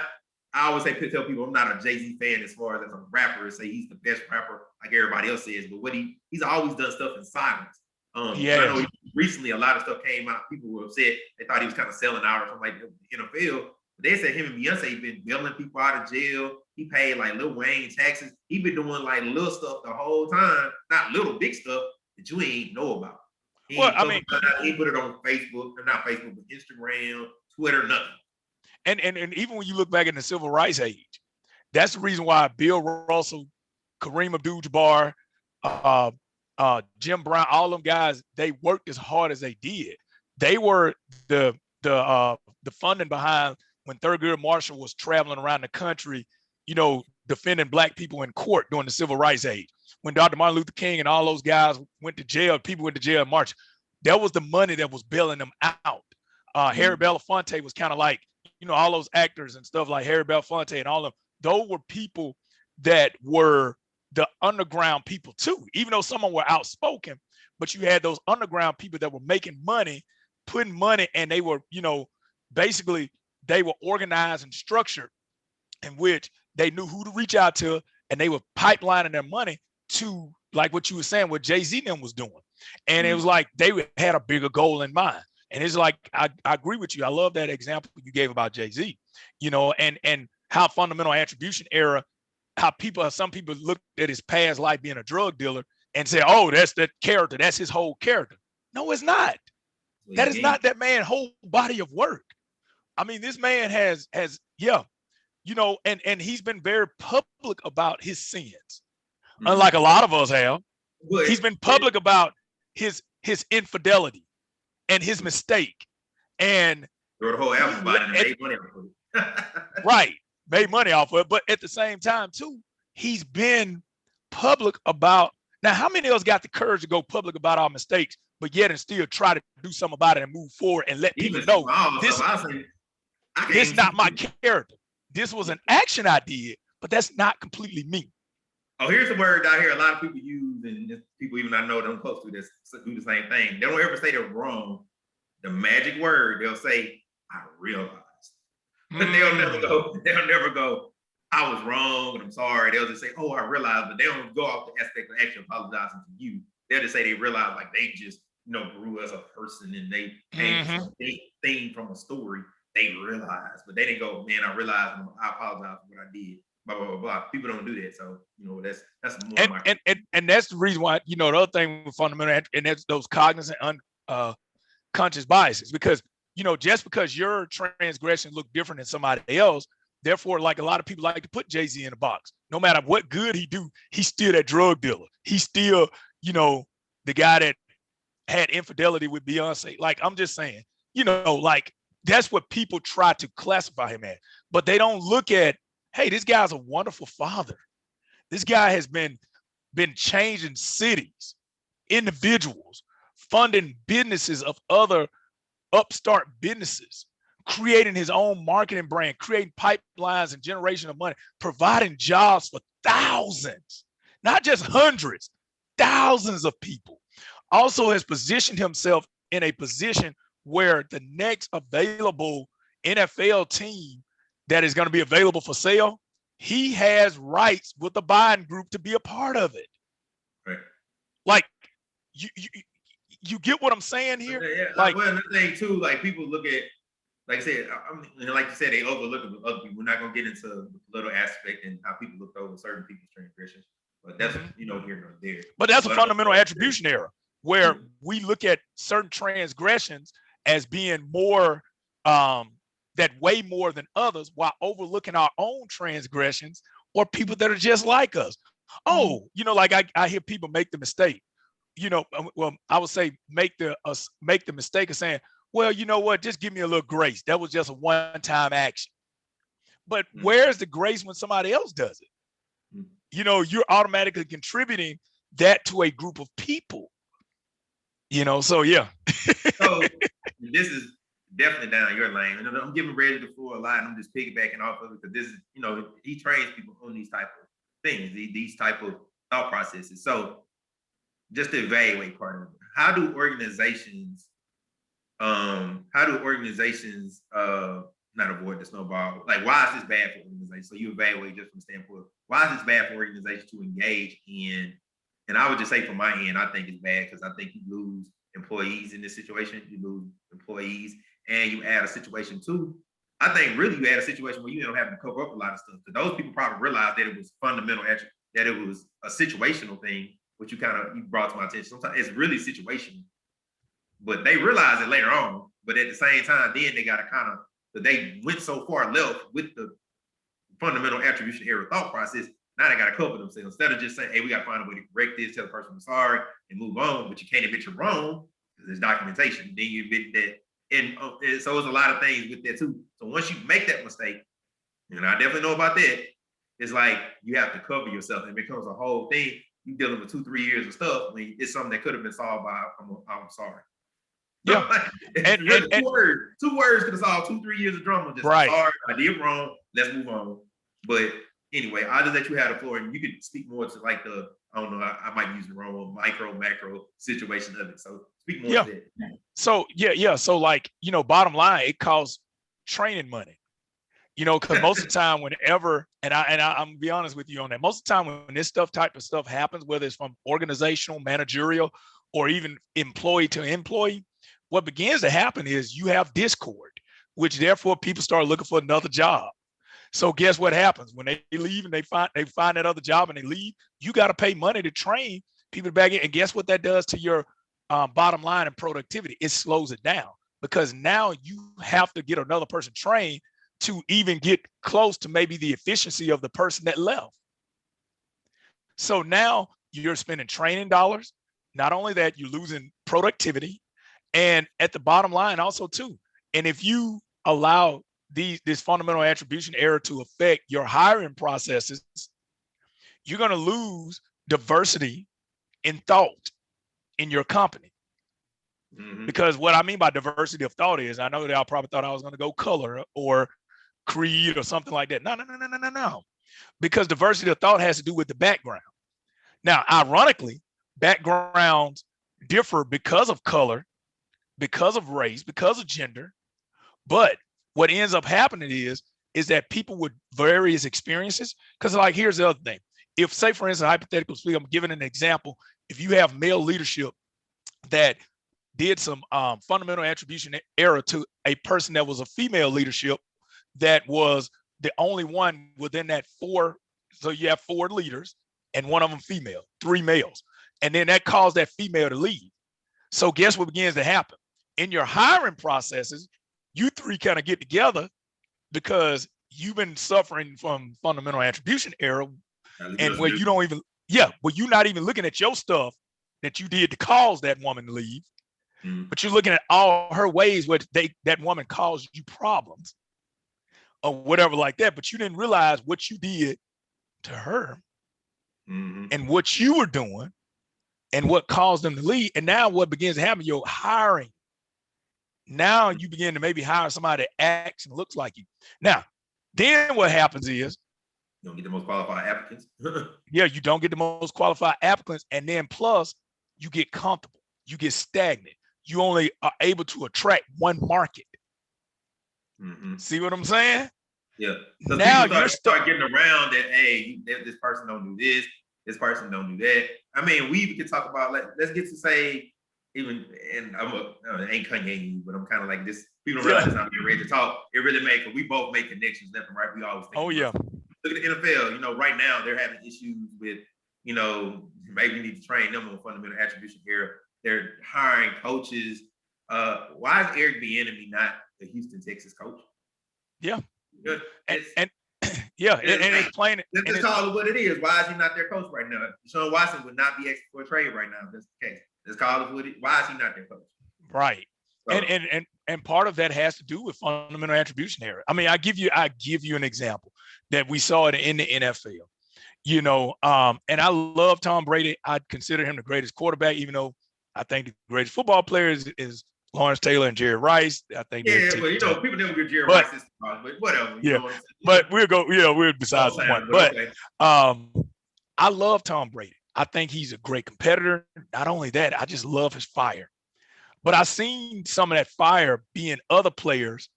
always tell people I'm not a Jay-Z fan as far as a rapper, and say he's the best rapper like everybody else says. But he's always done stuff in silence. I know recently a lot of stuff came out. People were upset. They thought he was kind of selling out or something like that in the NFL. But they said him and Beyonce been bailing people out of jail. He paid like Lil Wayne taxes. He been doing like little stuff the whole time, not little big stuff that you ain't know about. He put it on Facebook, or not Facebook, but Instagram, Twitter, nothing. And even when you look back in the civil rights age, that's the reason why Bill Russell, Kareem Abdul-Jabbar, Jim Brown, all them guys, they worked as hard as they did. They were the funding behind when Thurgood Marshall was traveling around the country, defending Black people in court during the civil rights age. When Dr. Martin Luther King and all those guys went to jail, people went to jail in March. That was the money that was bailing them out. Harry Belafonte was kind of like, all those actors and stuff like Harry Belafonte and all of them. Those were people that were the underground people too. Even though some of them were outspoken, but you had those underground people that were making money, putting money, and they were, basically they were organized and structured in which they knew who to reach out to, and they were pipelining their money to, like what you were saying, what Jay-Z and them was doing. And it was like they had a bigger goal in mind. And it's like, I agree with you. I love that example you gave about Jay-Z, and how fundamental attribution era, some people looked at his past life being a drug dealer and say, oh, that's that character. That's his whole character. No, it's not. That is not that man's whole body of work. I mean, this man has, and he's been very public about his sins, unlike a lot of us have. He's been public about his infidelity and his mistake. And the whole album about it and made money off of it. Right, made money off of it. But at the same time, too, he's been public about. Now, how many of us got the courage to go public about our mistakes, but yet and still try to do something about it and move forward and let people know this is not my character. This was an action I did, but that's not completely me. Oh, here's a word out here a lot of people use, and people even I know them close to this do the same thing. They don't ever say they're wrong. The magic word, they'll say, I realized. But they'll never go, I was wrong and I'm sorry. They'll just say, oh, I realized, but they don't go off the aspect of actually apologizing to you. They'll just say they realize like they just, grew as a person and they came from a thing from a story. They realized, but they didn't go, man, I realized I apologize for what I did. Blah, blah, blah, blah. People don't do that. So, that's more and that's the reason why, the other thing with fundamental, and that's those cognizant conscious biases, because, just because your transgression look different than somebody else, therefore, like a lot of people like to put Jay-Z in a box. No matter what good he do, he's still that drug dealer. He's still, the guy that had infidelity with Beyonce. Like, I'm just saying, like that's what people try to classify him as, but they don't look at, hey, this guy's a wonderful father. This guy has been changing cities, individuals, funding businesses of other upstart businesses, creating his own marketing brand, creating pipelines and generation of money, providing jobs for thousands, not just hundreds, thousands of people. Also has positioned himself in a position where the next available NFL team that is going to be available for sale, he has rights with the buying group to be a part of it. Right. Like you get what I'm saying here? Yeah. Like, well, another thing too, like people look at, like I said, like you said, they overlook it with other people. We're not gonna get into the political aspect and how people looked over certain people's transgressions, but that's here nor there. But that's a fundamental attribution error where we look at certain transgressions as being more that way more than others, while overlooking our own transgressions or people that are just like us. Oh, like I hear people make the mistake. Well, I would say make the mistake of saying, well, you know what, just give me a little grace. That was just a one-time action. But where's the grace when somebody else does it? You're automatically contributing that to a group of people. So yeah. So this is definitely down your lane. And I'm giving Reggie the floor a lot, and I'm just piggybacking off of it because this is, he trains people on these type of things, these type of thought processes. So just to evaluate part of it, how do organizations not avoid the snowball? Like, why is this bad for organizations? So you evaluate just from the standpoint, why is this bad for organizations to engage in? And I would just say from my end, I think it's bad because I think you lose employees in this situation. You lose employees, and you add a situation too. I think really you add a situation where you don't have to cover up a lot of stuff. Because those people probably realized that it was fundamental, that it was a situational thing, which you brought to my attention. Sometimes it's really situational, but they realized it later on. But at the same time, then they got to they went so far left with the fundamental attribution error thought process. Now they got to cover themselves instead of just saying, hey, we got to find a way to correct this, tell the person we're sorry, and move on. But you can't admit you're wrong because there's documentation. Then you admit that. And so there's a lot of things with that too. So once you make that mistake, and I definitely know about that, it's like you have to cover yourself. It becomes a whole thing. You're dealing with 2-3 years of stuff. I mean, it's something that could have been solved by, I'm sorry. Yeah. And really two words could have solved 2-3 years of drama. Just right. Sorry, I did wrong. Let's move on. But anyway, I'll just let you have the floor, and you can speak more to like I don't know, I might use the wrong one, micro, macro situation of it. So speak more to that. So So like, bottom line, it costs training money. Because most of the time, whenever, and I'm gonna be honest with you on that, most of the time when this type of stuff happens, whether it's from organizational, managerial, or even employee to employee, what begins to happen is you have discord, which therefore people start looking for another job. So guess what happens when they leave and they find that other job and they leave? You got to pay money to train people back in. And guess what that does to your bottom line and productivity? It slows it down because now you have to get another person trained to even get close to maybe the efficiency of the person that left. So now you're spending training dollars. Not only that, you're losing productivity, and at the bottom line also too. And if you allow this fundamental attribution error to affect your hiring processes, you're going to lose diversity in thought in your company. Mm-hmm. Because what I mean by diversity of thought is, I know that I probably thought I was going to go color or creed or something like that. No. Because diversity of thought has to do with the background. Now, ironically, backgrounds differ because of color, because of race, because of gender. But what ends up happening is that people with various experiences, because like, here's the other thing. If, say, for instance, hypothetical speak, I'm giving an example. If you have male leadership that did some fundamental attribution error to a person that was a female leadership that was the only one within that 4, so you have 4 leaders and one of them female, 3 males. And then that caused that female to leave. So guess what begins to happen? In your hiring processes, you 3 kind of get together because you've been suffering from fundamental attribution error, and where you don't even, but you're not even looking at your stuff that you did to cause that woman to leave, but you're looking at all her ways where that woman caused you problems or whatever like that, but you didn't realize what you did to her and what you were doing and what caused them to leave. And now what begins to happen, you're hiring. Now you begin to maybe hire somebody that acts and looks like you. Now, then what happens is, you don't get the most qualified applicants. You don't get the most qualified applicants. And then plus you get comfortable, you get stagnant. You only are able to attract one market. See what I'm saying? Yeah. So now you start getting around that, hey, this person don't do this person don't do that. I mean, we even can talk about, let's get to say, even, and ain't Kanye, but I'm kind of like this. People realize I'm getting ready to talk. It really makes, we both make connections left and right. We always think. Look at the NFL. Right now they're having issues with, maybe you need to train them on fundamental attribution here. They're hiring coaches. Why is Eric Bieniemy not the Houston Texas coach? And explain it. Let's just call it what it is. Why is he not their coach right now? Deshaun Watson would not be extra for a trade right now if that's the case. Let's call it what it is. Why is he not their coach? Right. So, and part of that has to do with fundamental attribution error. I mean, I give you an example that we saw it in the NFL. And I love Tom Brady. I'd consider him the greatest quarterback, even though I think the greatest football player is Lawrence Taylor and Jerry Rice. I think people never give Jerry Rice this time, but whatever. But we're besides the point. But I love Tom Brady. I think he's a great competitor. Not only that, I just love his fire. But I've seen some of that fire be in other players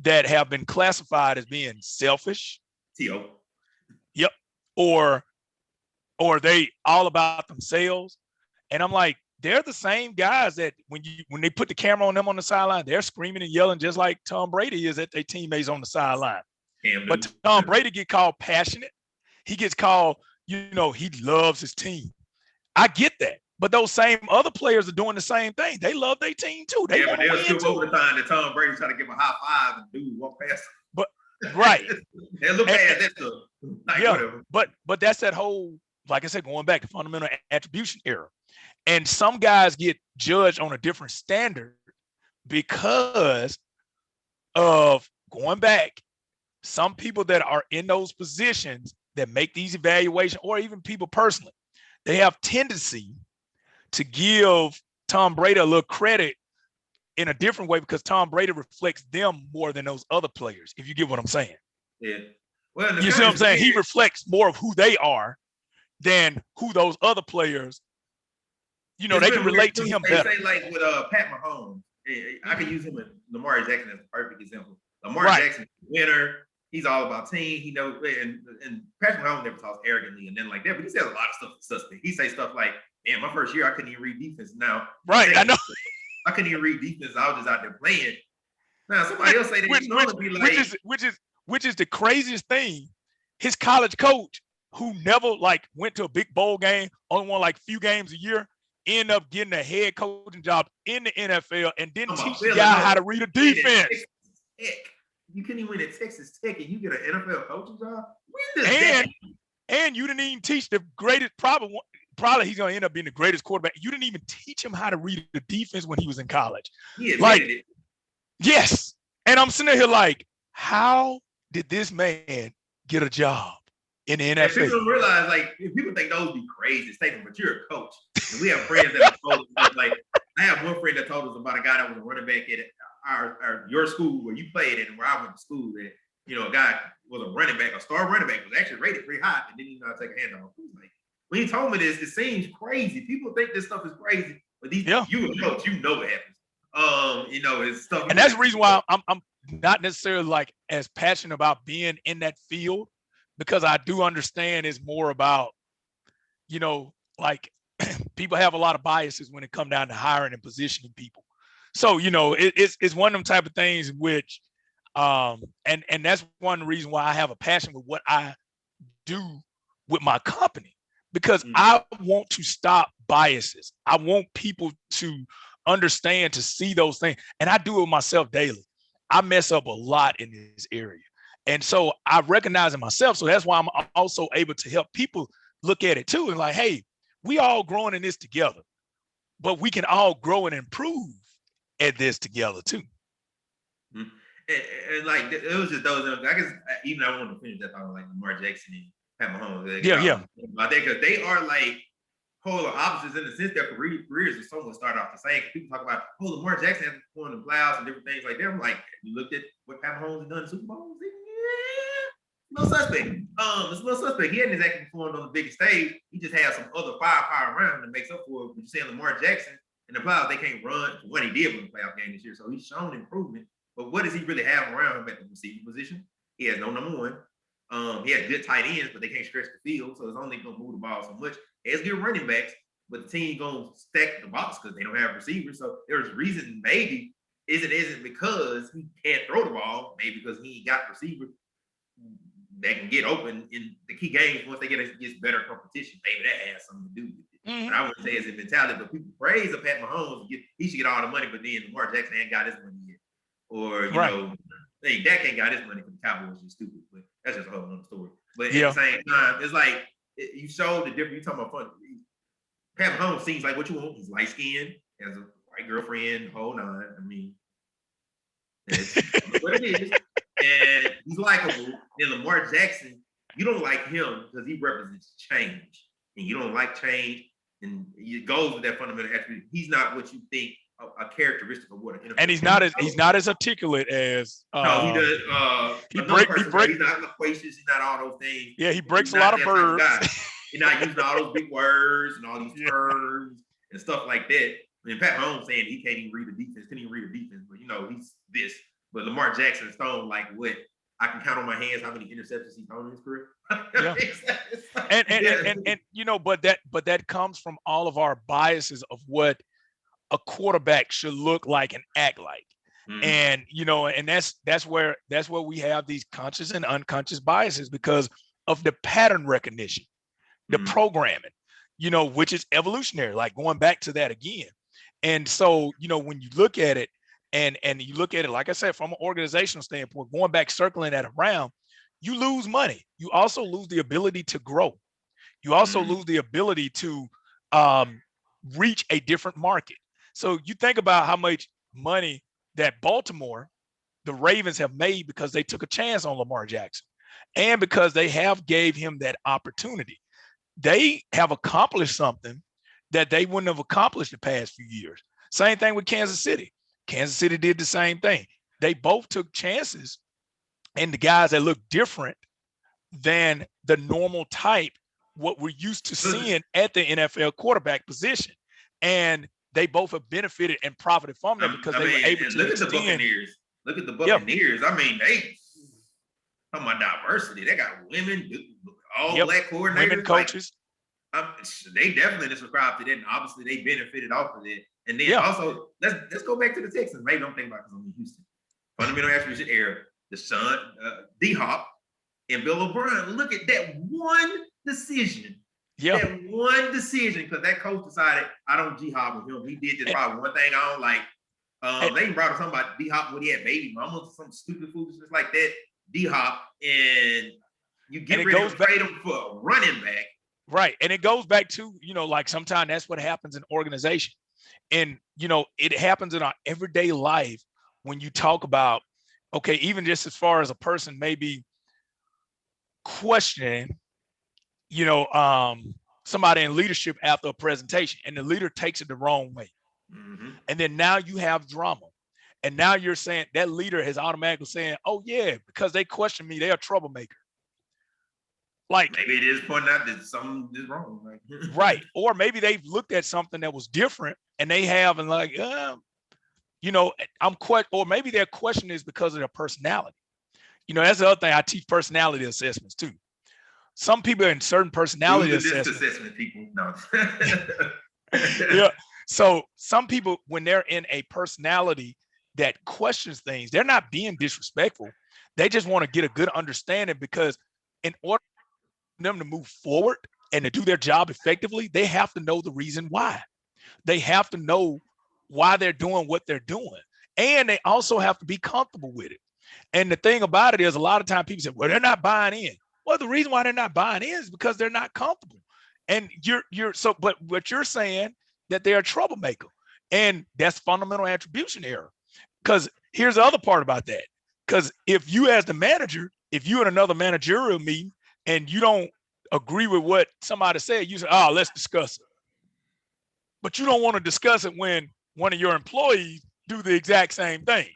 that have been classified as being selfish. Yep. Or they all about themselves. And I'm like, they're the same guys that when they put the camera on them on the sideline, they're screaming and yelling just like Tom Brady is at their teammates on the sideline. But Tom Brady get called passionate. He gets called, he loves his team. I get that. But those same other players are doing the same thing. They love their team too. But they'll skip over the time that Tom Brady trying to give a high five and dude walk past. But right. They look past that stuff. Whatever. But that's that whole, like I said, going back to fundamental attribution error. And some guys get judged on a different standard because of going back. Some people that are in those positions that make these evaluations, or even people personally, they have tendency to give Tom Brady a little credit in a different way because Tom Brady reflects them more than those other players, if you get what I'm saying. Yeah. Well, you see what I'm saying? He reflects more of who they are than who those other players, they can relate to him better. They say like with Pat Mahomes, I can use him and Lamar Jackson as a perfect example. Lamar Jackson is a winner. He's all about team. He knows, and Patrick Mahomes never talks arrogantly and then like that, but he says a lot of stuff that's suspect. He say stuff like, "Man, my first year I couldn't even read defense." Now, I know I couldn't even read defense. I was just out there playing. Now somebody else say that which is the craziest thing. His college coach, who never like went to a big bowl game, only won like few games a year, end up getting a head coaching job in the NFL and then teach the guy how to read a defense. You couldn't even win at Texas Tech and you get an NFL coaching job? When does that? And you didn't even teach the greatest, probably he's going to end up being the greatest quarterback. You didn't even teach him how to read the defense when he was in college. He admitted it. Yes. And I'm sitting here like, how did this man get a job in the NFL? And people don't realize, like, people think those be crazy statements, but you're a coach. And we have friends that have told us, like, I have one friend that told us about a guy that was a running back at your school where you played at and where I went to school that, a guy was a running back, a star running back, was actually rated pretty high and didn't even know how to take a handoff. Like, when he told me this, it seems crazy. People think this stuff is crazy, but you a coach, you know what happens. It's stuff. And that's the reason why I'm not necessarily like as passionate about being in that field, because I do understand it's more about, like people have a lot of biases when it comes down to hiring and positioning people. So, it's one of them type of things which, and that's one reason why I have a passion with what I do with my company, because I want to stop biases. I want people to understand, to see those things. And I do it myself daily. I mess up a lot in this area. And so I recognize it myself. So that's why I'm also able to help people look at it too. And like, hey, we all growing in this together, but we can all grow and improve at this together too. And like, it was just those, I guess, even I want to finish that thought, like Lamar Jackson and Pat Mahomes. Yeah. I think because they are like polar opposites in the sense their careers are somewhat started off the same. People talk about, Lamar Jackson has performed in the playoffs and different things like that. I'm like, you looked at what Pat Mahomes has done in Super Bowls? No suspect. It's no suspect. He hadn't exactly performed on the biggest stage. He just had some other firepower around him that makes up for it. But you're saying Lamar Jackson in the playoffs, they can't run what he did in the playoff game this year. So he's shown improvement. But what does he really have around him at the receiving position? He has no number one. He has good tight ends, but they can't stretch the field, so it's only going to move the ball so much. He has good running backs, but the team going to stack the box because they don't have receivers. So there's reason maybe isn't because he can't throw the ball, maybe because he ain't got receivers that can get open in the key games once they get better competition. Maybe that has something to do with it. Mm-hmm. But I wouldn't say it's a mentality, but people praise of Pat Mahomes. He should get all the money, but then Lamar Jackson ain't got his money yet. Or, hey, Dak ain't got his money because the Cowboys are stupid, but that's just a whole other story. But at the same time, it's like you showed the difference. You talking about fun. Pat Mahomes seems like what you want. He's light skinned, has a white girlfriend, whole nine. I mean, that's what it is. And he's likable. Then Lamar Jackson, you don't like him because he represents change, and you don't like change, and it goes with that fundamental attribute. He's not what you think a characteristic of what an NFL. And he's not as articulate as no, he does. He's not loquacious. He's not all those things. Yeah, he breaks a lot of verbs. He's not using all those big words and all these terms and stuff like that. I mean, Pat Mahomes saying he can't even read the defense, couldn't even read the defense, but he's this. But Lamar Jackson is thrown like what? I can count on my hands how many interceptions he's thrown in his career. And but that comes from all of our biases of what a quarterback should look like and act like. Mm-hmm. And that's where we have these conscious and unconscious biases because of the pattern recognition, the programming, which is evolutionary, like going back to that again. And so, when you look at it and you look at it, like I said, from an organizational standpoint, going back, circling that around, you lose money. You also lose the ability to grow. You also lose the ability to reach a different market. So you think about how much money that Baltimore, the Ravens, have made because they took a chance on Lamar Jackson and because they have gave him that opportunity. They have accomplished something that they wouldn't have accomplished the past few years. Same thing with Kansas City. Kansas City did the same thing. They both took chances and the guys that look different than the normal type, what we're used to seeing at the NFL quarterback position. And they both have benefited and profited from that because they were able to look at the Buccaneers. Look at the Buccaneers. I mean, they talking about diversity. They got women, all black coordinators, women coaches. They definitely subscribe to that, and obviously they benefited off of it. And then also, let's go back to the Texans. Maybe I'm thinking about because I'm in Houston. Fundamental attribution error. Deshaun, D-Hop, and Bill O'Brien. Look at that one decision. Yeah. That one decision, because that coach decided I don't G-Hop with him. He did this probably one thing I don't like. They even brought up something about D-Hop when he had baby mama, some stupid foolishness like that. D-Hop, and you get ready to trade him for a running back. Right. And it goes back to, like sometimes that's what happens in organization. And, it happens in our everyday life when you talk about, okay, even just as far as a person maybe questioning, somebody in leadership after a presentation, and the leader takes it the wrong way. Mm-hmm. And then now you have drama. And now you're saying that leader is automatically saying, oh yeah, because they question me, they're a troublemaker. Like maybe it is pointing out that something is wrong. Right. Or maybe they've looked at something that was different and they have, and like, or maybe their question is because of their personality. That's the other thing. I teach personality assessments too. Some people in certain personality assessment people. No. Yeah. So some people, when they're in a personality that questions things, they're not being disrespectful. They just want to get a good understanding, because in order for them to move forward and to do their job effectively, they have to know the reason why. They have to know why they're doing what they're doing. And they also have to be comfortable with it. And the thing about it is, a lot of times people say, well, they're not buying in. Well, the reason why they're not buying in is because they're not comfortable. And but what you're saying, that they're a troublemaker. And that's fundamental attribution error. Because here's the other part about that. Because if you, as the manager, if you're in another managerial meeting and you don't agree with what somebody said, you say, oh, let's discuss it. But you don't want to discuss it when one of your employees do the exact same thing.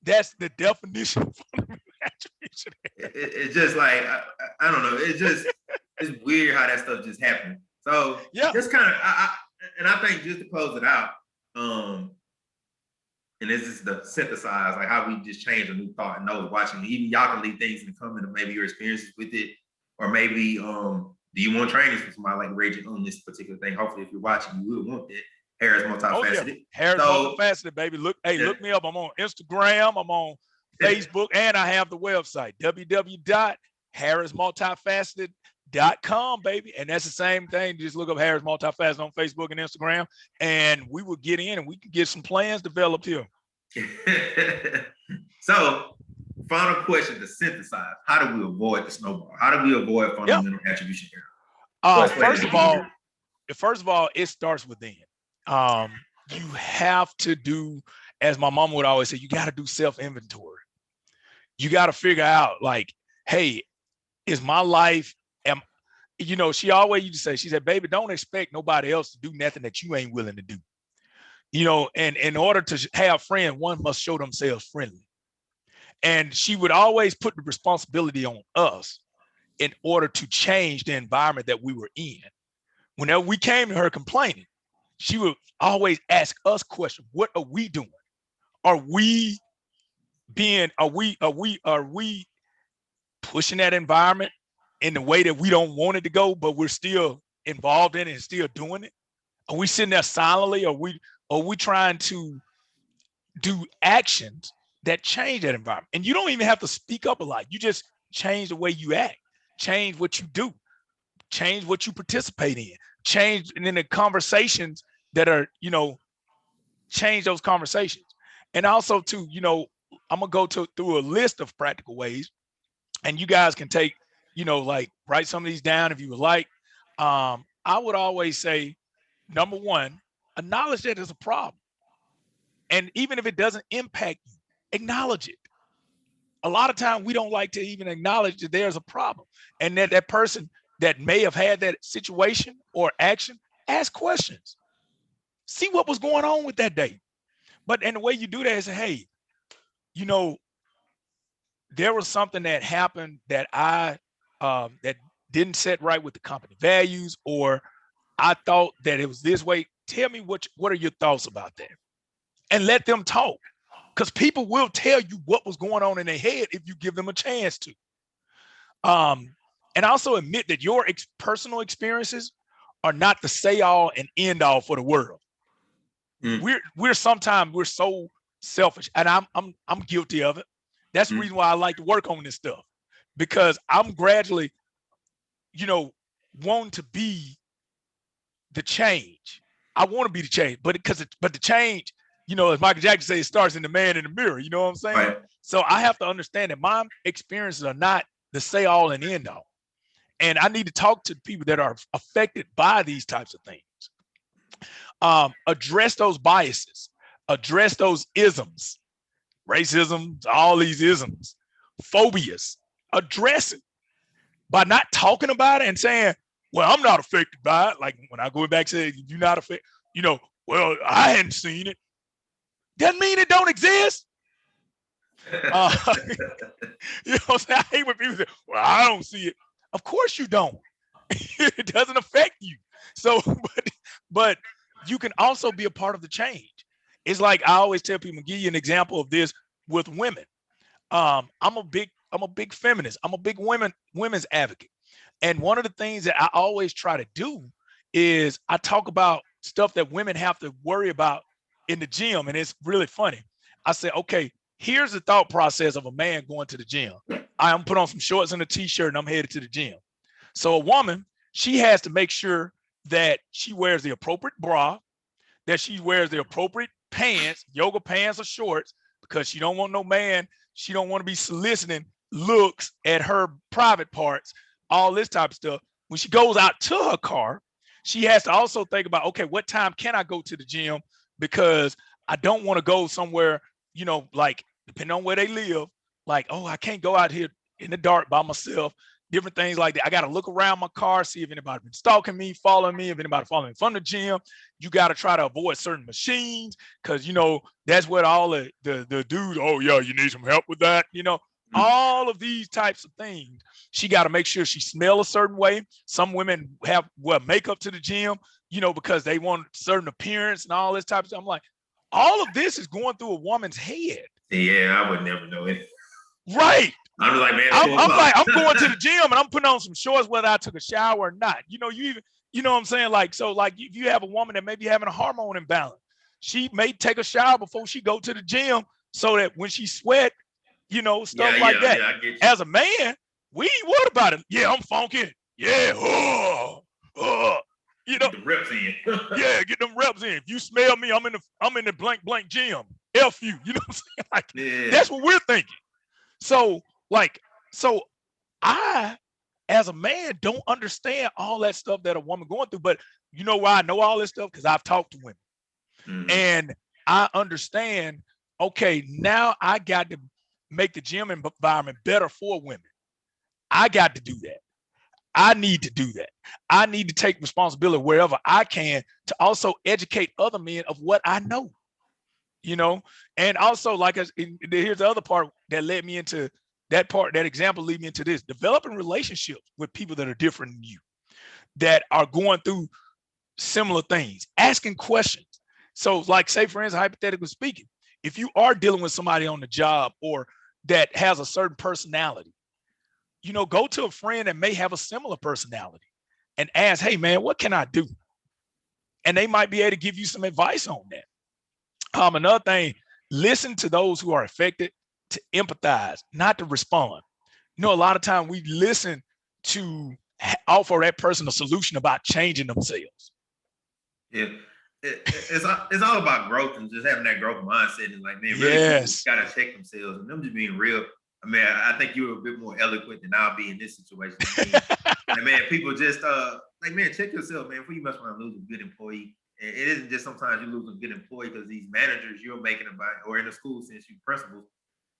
That's the definition of fundamental attribution error. It's just like, I don't know. It's weird how that stuff just happened. So yeah, just kind of, I think just to close it out, and this is the synthesize, like how we just change a new thought and know watching. Even y'all can leave things in the comment of maybe your experiences with it, or maybe do you want trainings from somebody like Reggie on this particular thing? Hopefully, if you're watching, you will want that. Harris Multifaceted. Yeah. Harris Multifaceted, baby. Look me up. I'm on Instagram. I'm on Facebook, and I have the website www.harrismultifaceted.com, baby. And that's the same thing. Just look up Harris Multifaceted on Facebook and Instagram, and we will get in and we can get some plans developed here. So, final question to synthesize: how do we avoid the snowball? How do we avoid fundamental attribution error? First of all, it starts within. You have to do, as my mom would always say, you got to do self-inventory. You got to figure out, like, hey, is my life, she always used to say, she said, baby, don't expect nobody else to do nothing that you ain't willing to do. And in order to have friends, one must show themselves friendly. And she would always put the responsibility on us in order to change the environment that we were in. Whenever we came to her complaining, she would always ask us questions. What are we doing? Are we pushing that environment in the way that we don't want it to go, but we're still involved in it and still doing it? Are we sitting there silently? Are we trying to do actions that change that environment? And you don't even have to speak up a lot. You just change the way you act, change what you do, change what you participate in, change, and then the conversations that are, change those conversations. And also too, I'm gonna go through a list of practical ways, and you guys can take, like write some of these down if you would like. I would always say, number one, acknowledge that there's a problem. And even if it doesn't impact you, acknowledge it. A lot of times we don't like to even acknowledge that there's a problem, and that person that may have had that situation or action, ask questions. See what was going on with that day. And the way you do that is, hey, there was something that happened that that didn't set right with the company values, or I thought that it was this way. Tell me what are your thoughts about that? And let them talk. Because people will tell you what was going on in their head if you give them a chance to. And also admit that your personal experiences are not the say all and end all for the world. We're sometimes so selfish, and I'm guilty of it. That's the reason why I like to work on this stuff, because I'm gradually, wanting to be the change. I want to be the change, but the change, as Michael Jackson says, it starts in the man in the mirror. You know what I'm saying? Right. So I have to understand that my experiences are not the say all and end all. And I need to talk to people that are affected by these types of things. Address those biases, address those isms, racism, all these isms, phobias, address it by not talking about it and saying, well, I'm not affected by it. Like when I go back and say, you're not affected, well, I hadn't seen it. Doesn't mean it don't exist. You know what I'm saying? I hate when people say, well, I don't see it. Of course you don't. It doesn't affect you. So, but you can also be a part of the change. It's like I always tell people, give you an example of this with women. I'm a big feminist. I'm a big women's advocate. And one of the things that I always try to do is I talk about stuff that women have to worry about in the gym. And it's really funny. I say, okay, here's the thought process of a man going to the gym. I'm put on some shorts and a t-shirt and I'm headed to the gym. So a woman, she has to make sure that she wears the appropriate bra, that she wears the appropriate pants, yoga pants or shorts, because she don't want no man. She don't want to be soliciting looks at her private parts, all this type of stuff. When she goes out to her car, she has to also think about, okay, what time can I go to the gym? Because I don't want to go somewhere, like depending on where they live, like, oh, I can't go out here in the dark by myself, different things like that. I got to look around my car, see if anybody's been stalking me, following me, if anybody following me from the gym. You got to try to avoid certain machines because, that's what all the dudes, oh, yeah, you need some help with that, all of these types of things. She got to make sure she smells a certain way. Some women wear makeup to the gym, because they want a certain appearance and all this type of stuff. I'm like, all of this is going through a woman's head. Yeah, I would never know it. Right. I'm just like, man, I'm going to the gym and I'm putting on some shorts whether I took a shower or not. You know what I'm saying? Like, so like if you have a woman that may be having a hormone imbalance, she may take a shower before she go to the gym so that when she sweat, stuff like that. Yeah, as a man, we ain't worried about it. Yeah, I'm funky. Yeah. Get the reps in. Yeah, get them reps in. If you smell me, I'm in the blank gym. F you. You know what I'm saying? Like, that's what we're thinking. So I, as a man, don't understand all that stuff that a woman going through. But you know why I know all this stuff? Because I've talked to women. Mm-hmm. And I understand, okay, now I got to make the gym environment better for women. I got to do that. I need to do that. I need to take responsibility wherever I can to also educate other men of what I know, and also here's the other part that led me into that part, that example lead me into this, developing relationships with people that are different than you, that are going through similar things, asking questions. So like, say for instance, hypothetically speaking, if you are dealing with somebody on the job or that has a certain personality, go to a friend that may have a similar personality and ask, hey man, what can I do? And they might be able to give you some advice on that. Another thing, listen to those who are affected, to empathize, not to respond. A lot of time we listen to offer that person a solution about changing themselves. Yeah. It's all about growth and just having that growth mindset and like, man, really yes, got to check themselves and them just being real. I mean, I think you were a bit more eloquent than I'll be in this situation. And man, people just like, man, check yourself, man, before you mess around and lose a good employee. And it isn't just sometimes you lose a good employee because these managers you're making about, or in the school since you principals,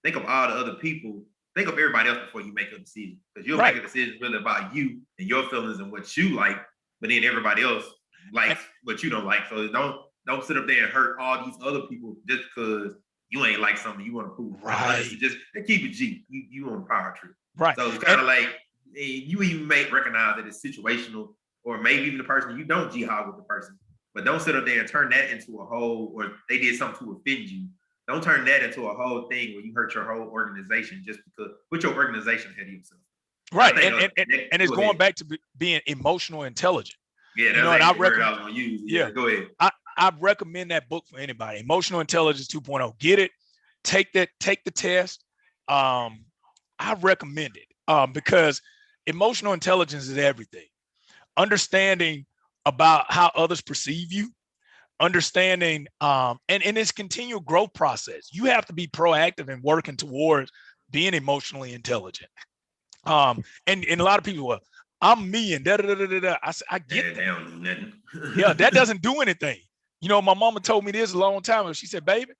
think of all the other people. Think of everybody else before you make a decision, because you'll make a decision really about you and your feelings and what you like, but then everybody else likes what you don't like. So don't sit up there and hurt all these other people just because you ain't like something you want to prove. Right. Just keep it G. You on a power trip. Right. So it's kind of like you even recognize that it's situational, or maybe even the person you don't jihad with the person, but don't sit up there and turn that into a whole, or they did something to offend you. Don't turn that into a whole thing where you hurt your whole organization just because put your organization ahead of yourself. Right. And it's going back to being emotional intelligent. Yeah, that's and I was gonna use. Yeah, go ahead. I recommend that book for anybody. Emotional Intelligence 2.0. Get it, take the test, I recommend it because emotional intelligence is everything. Understanding about how others perceive you, understanding and it's continual growth process. You have to be proactive and working towards being emotionally intelligent. And a lot of people, well, I'm me and da da da da da. I get that. They don't do nothing. Yeah, that doesn't do anything. My mama told me this a long time ago. She said, baby,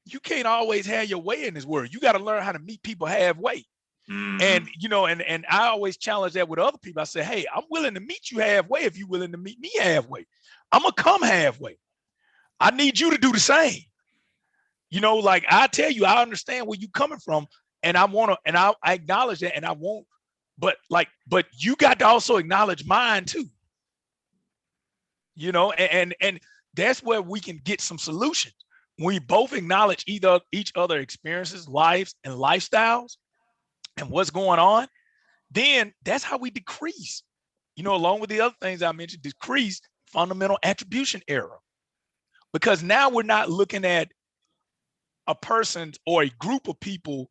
you can't always have your way in this world. You got to learn how to meet people halfway. And and I always challenge that with other people. I say, hey, I'm willing to meet you halfway if you're willing to meet me halfway. I'm gonna come halfway. I need you to do the same. Like I tell you, I understand where you're coming from, and I acknowledge that, and I won't. But you got to also acknowledge mine too. And that's where we can get some solutions. We both acknowledge each other experiences, lives, and lifestyles, and what's going on. Then that's how we decrease. Along with the other things I mentioned, decrease fundamental attribution error. Because now we're not looking at a person or a group of people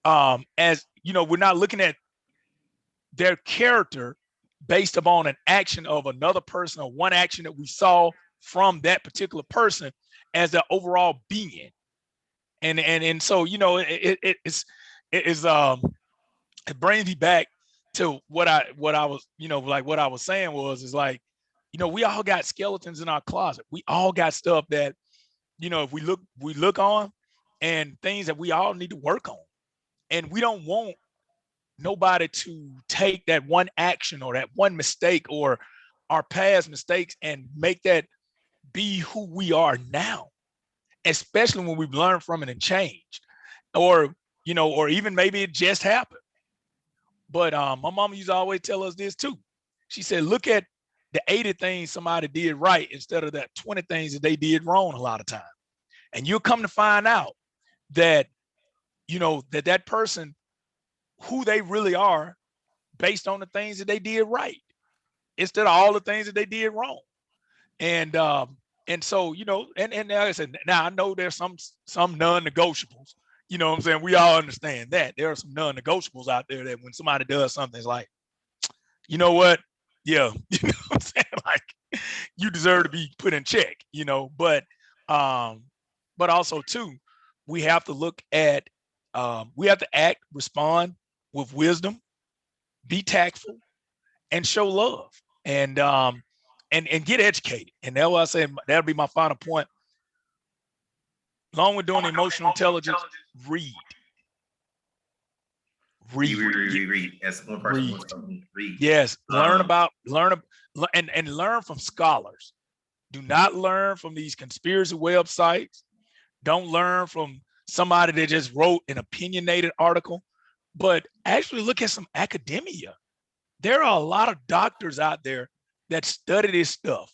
as we're not looking at their character based upon an action of another person or one action that we saw from that particular person as their overall being. And so it brings me back to what I was what I was saying is like, we all got skeletons in our closet. We all got stuff that if we look on, and things that we all need to work on. And we don't want nobody to take that one action or that one mistake or our past mistakes and make that be who we are now, especially when we've learned from it and changed, or even maybe it just happened. But my mama used to always tell us this too. She said, look at the 80 things somebody did right instead of that 20 things that they did wrong a lot of time. And you'll come to find out that, that person, who they really are based on the things that they did right instead of all the things that they did wrong. And so, and like I said, now I know there's some non-negotiables, what I'm saying? We all understand that there are some non-negotiables out there that when somebody does something, it's like, you know what? Yeah. What I'm saying? Like, you deserve to be put in check, but also too, we have to look at, we have to act, respond with wisdom, be tactful, and show love, and get educated. And that's what I say, that'll be my final point. Along with doing emotional intelligence, read. Read. As one person once told me, read. Yes, learn and learn from scholars. Do not learn from these conspiracy websites. Don't learn from somebody that just wrote an opinionated article, but actually look at some academia. There are a lot of doctors out there that study this stuff.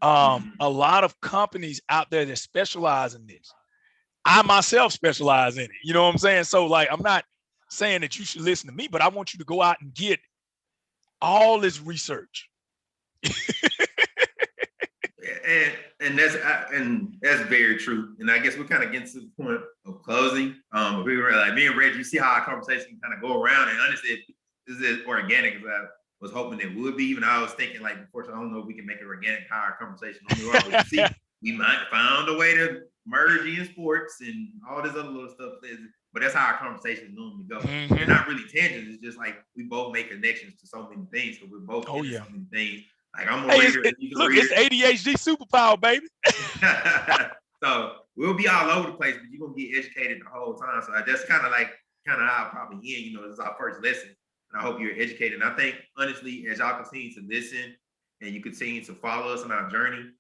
A lot of companies out there that specialize in this. I myself specialize in it. You know what I'm saying? So like, I'm not saying that you should listen to me, but I want you to go out and get all this research. and that's very true. And I guess we're kind of getting to the point of closing. We were like, me and Reggie, you see how our conversation kind of go around, and honestly, this is organic as I was hoping it would be. Even I was thinking, like, unfortunately, I don't know if we can make it organic how our conversation on the road. But you see, we might found a way to merge in sports and all this other little stuff. But that's how our conversations normally go. They're not really tangents. It's just like we both make connections to so many things. So we're both so many things. Like I'm a reader. It's ADHD superpower, baby. So we'll be all over the place, but you're gonna get educated the whole time. So that's kind of how I'll probably end. This is our first lesson. And I hope you're educated. And I think, honestly, as y'all continue to listen and you continue to follow us on our journey,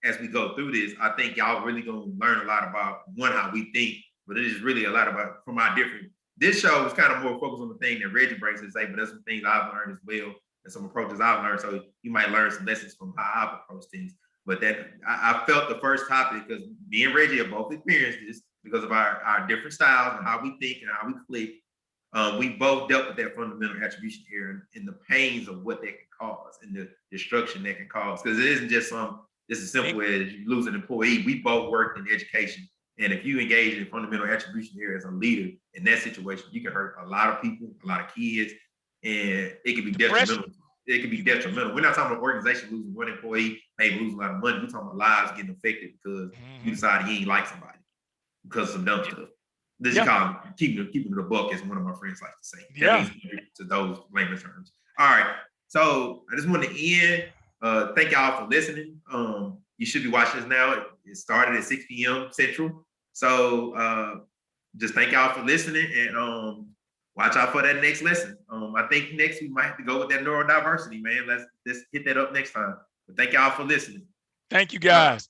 as we go through this, I think y'all really gonna learn a lot about how we think, but it is really a lot about from our different. This show is kind of more focused on the thing that Reggie brings to say, but there's some things I've learned as well and some approaches I've learned. So you might learn some lessons from how I've approached things. But that I felt the first topic, because me and Reggie have both experienced this because of our different styles and how we think and how we click. We both dealt with that fundamental attribution error and the pains of what that can cause and the destruction that can cause. Because it isn't just it's as simple as you lose an employee. We both worked in education And if you engage in fundamental attribution here as a leader in that situation, you can hurt a lot of people, a lot of kids, and it can be detrimental. It can be detrimental. We're not talking about organization losing one employee, maybe losing a lot of money. We're talking about lives getting affected because you decided you ain't like somebody because of some dumb stuff. This is called keeping it a buck, as one of my friends like to say. That means to those layman terms. All right. So I just wanted to end. Thank y'all for listening. You should be watching this now. It started at 6 p.m. Central. So just thank y'all for listening, and watch out for that next lesson. I think next we might have to go with that neurodiversity, man. Let's hit that up next time. But thank y'all for listening. Thank you, guys.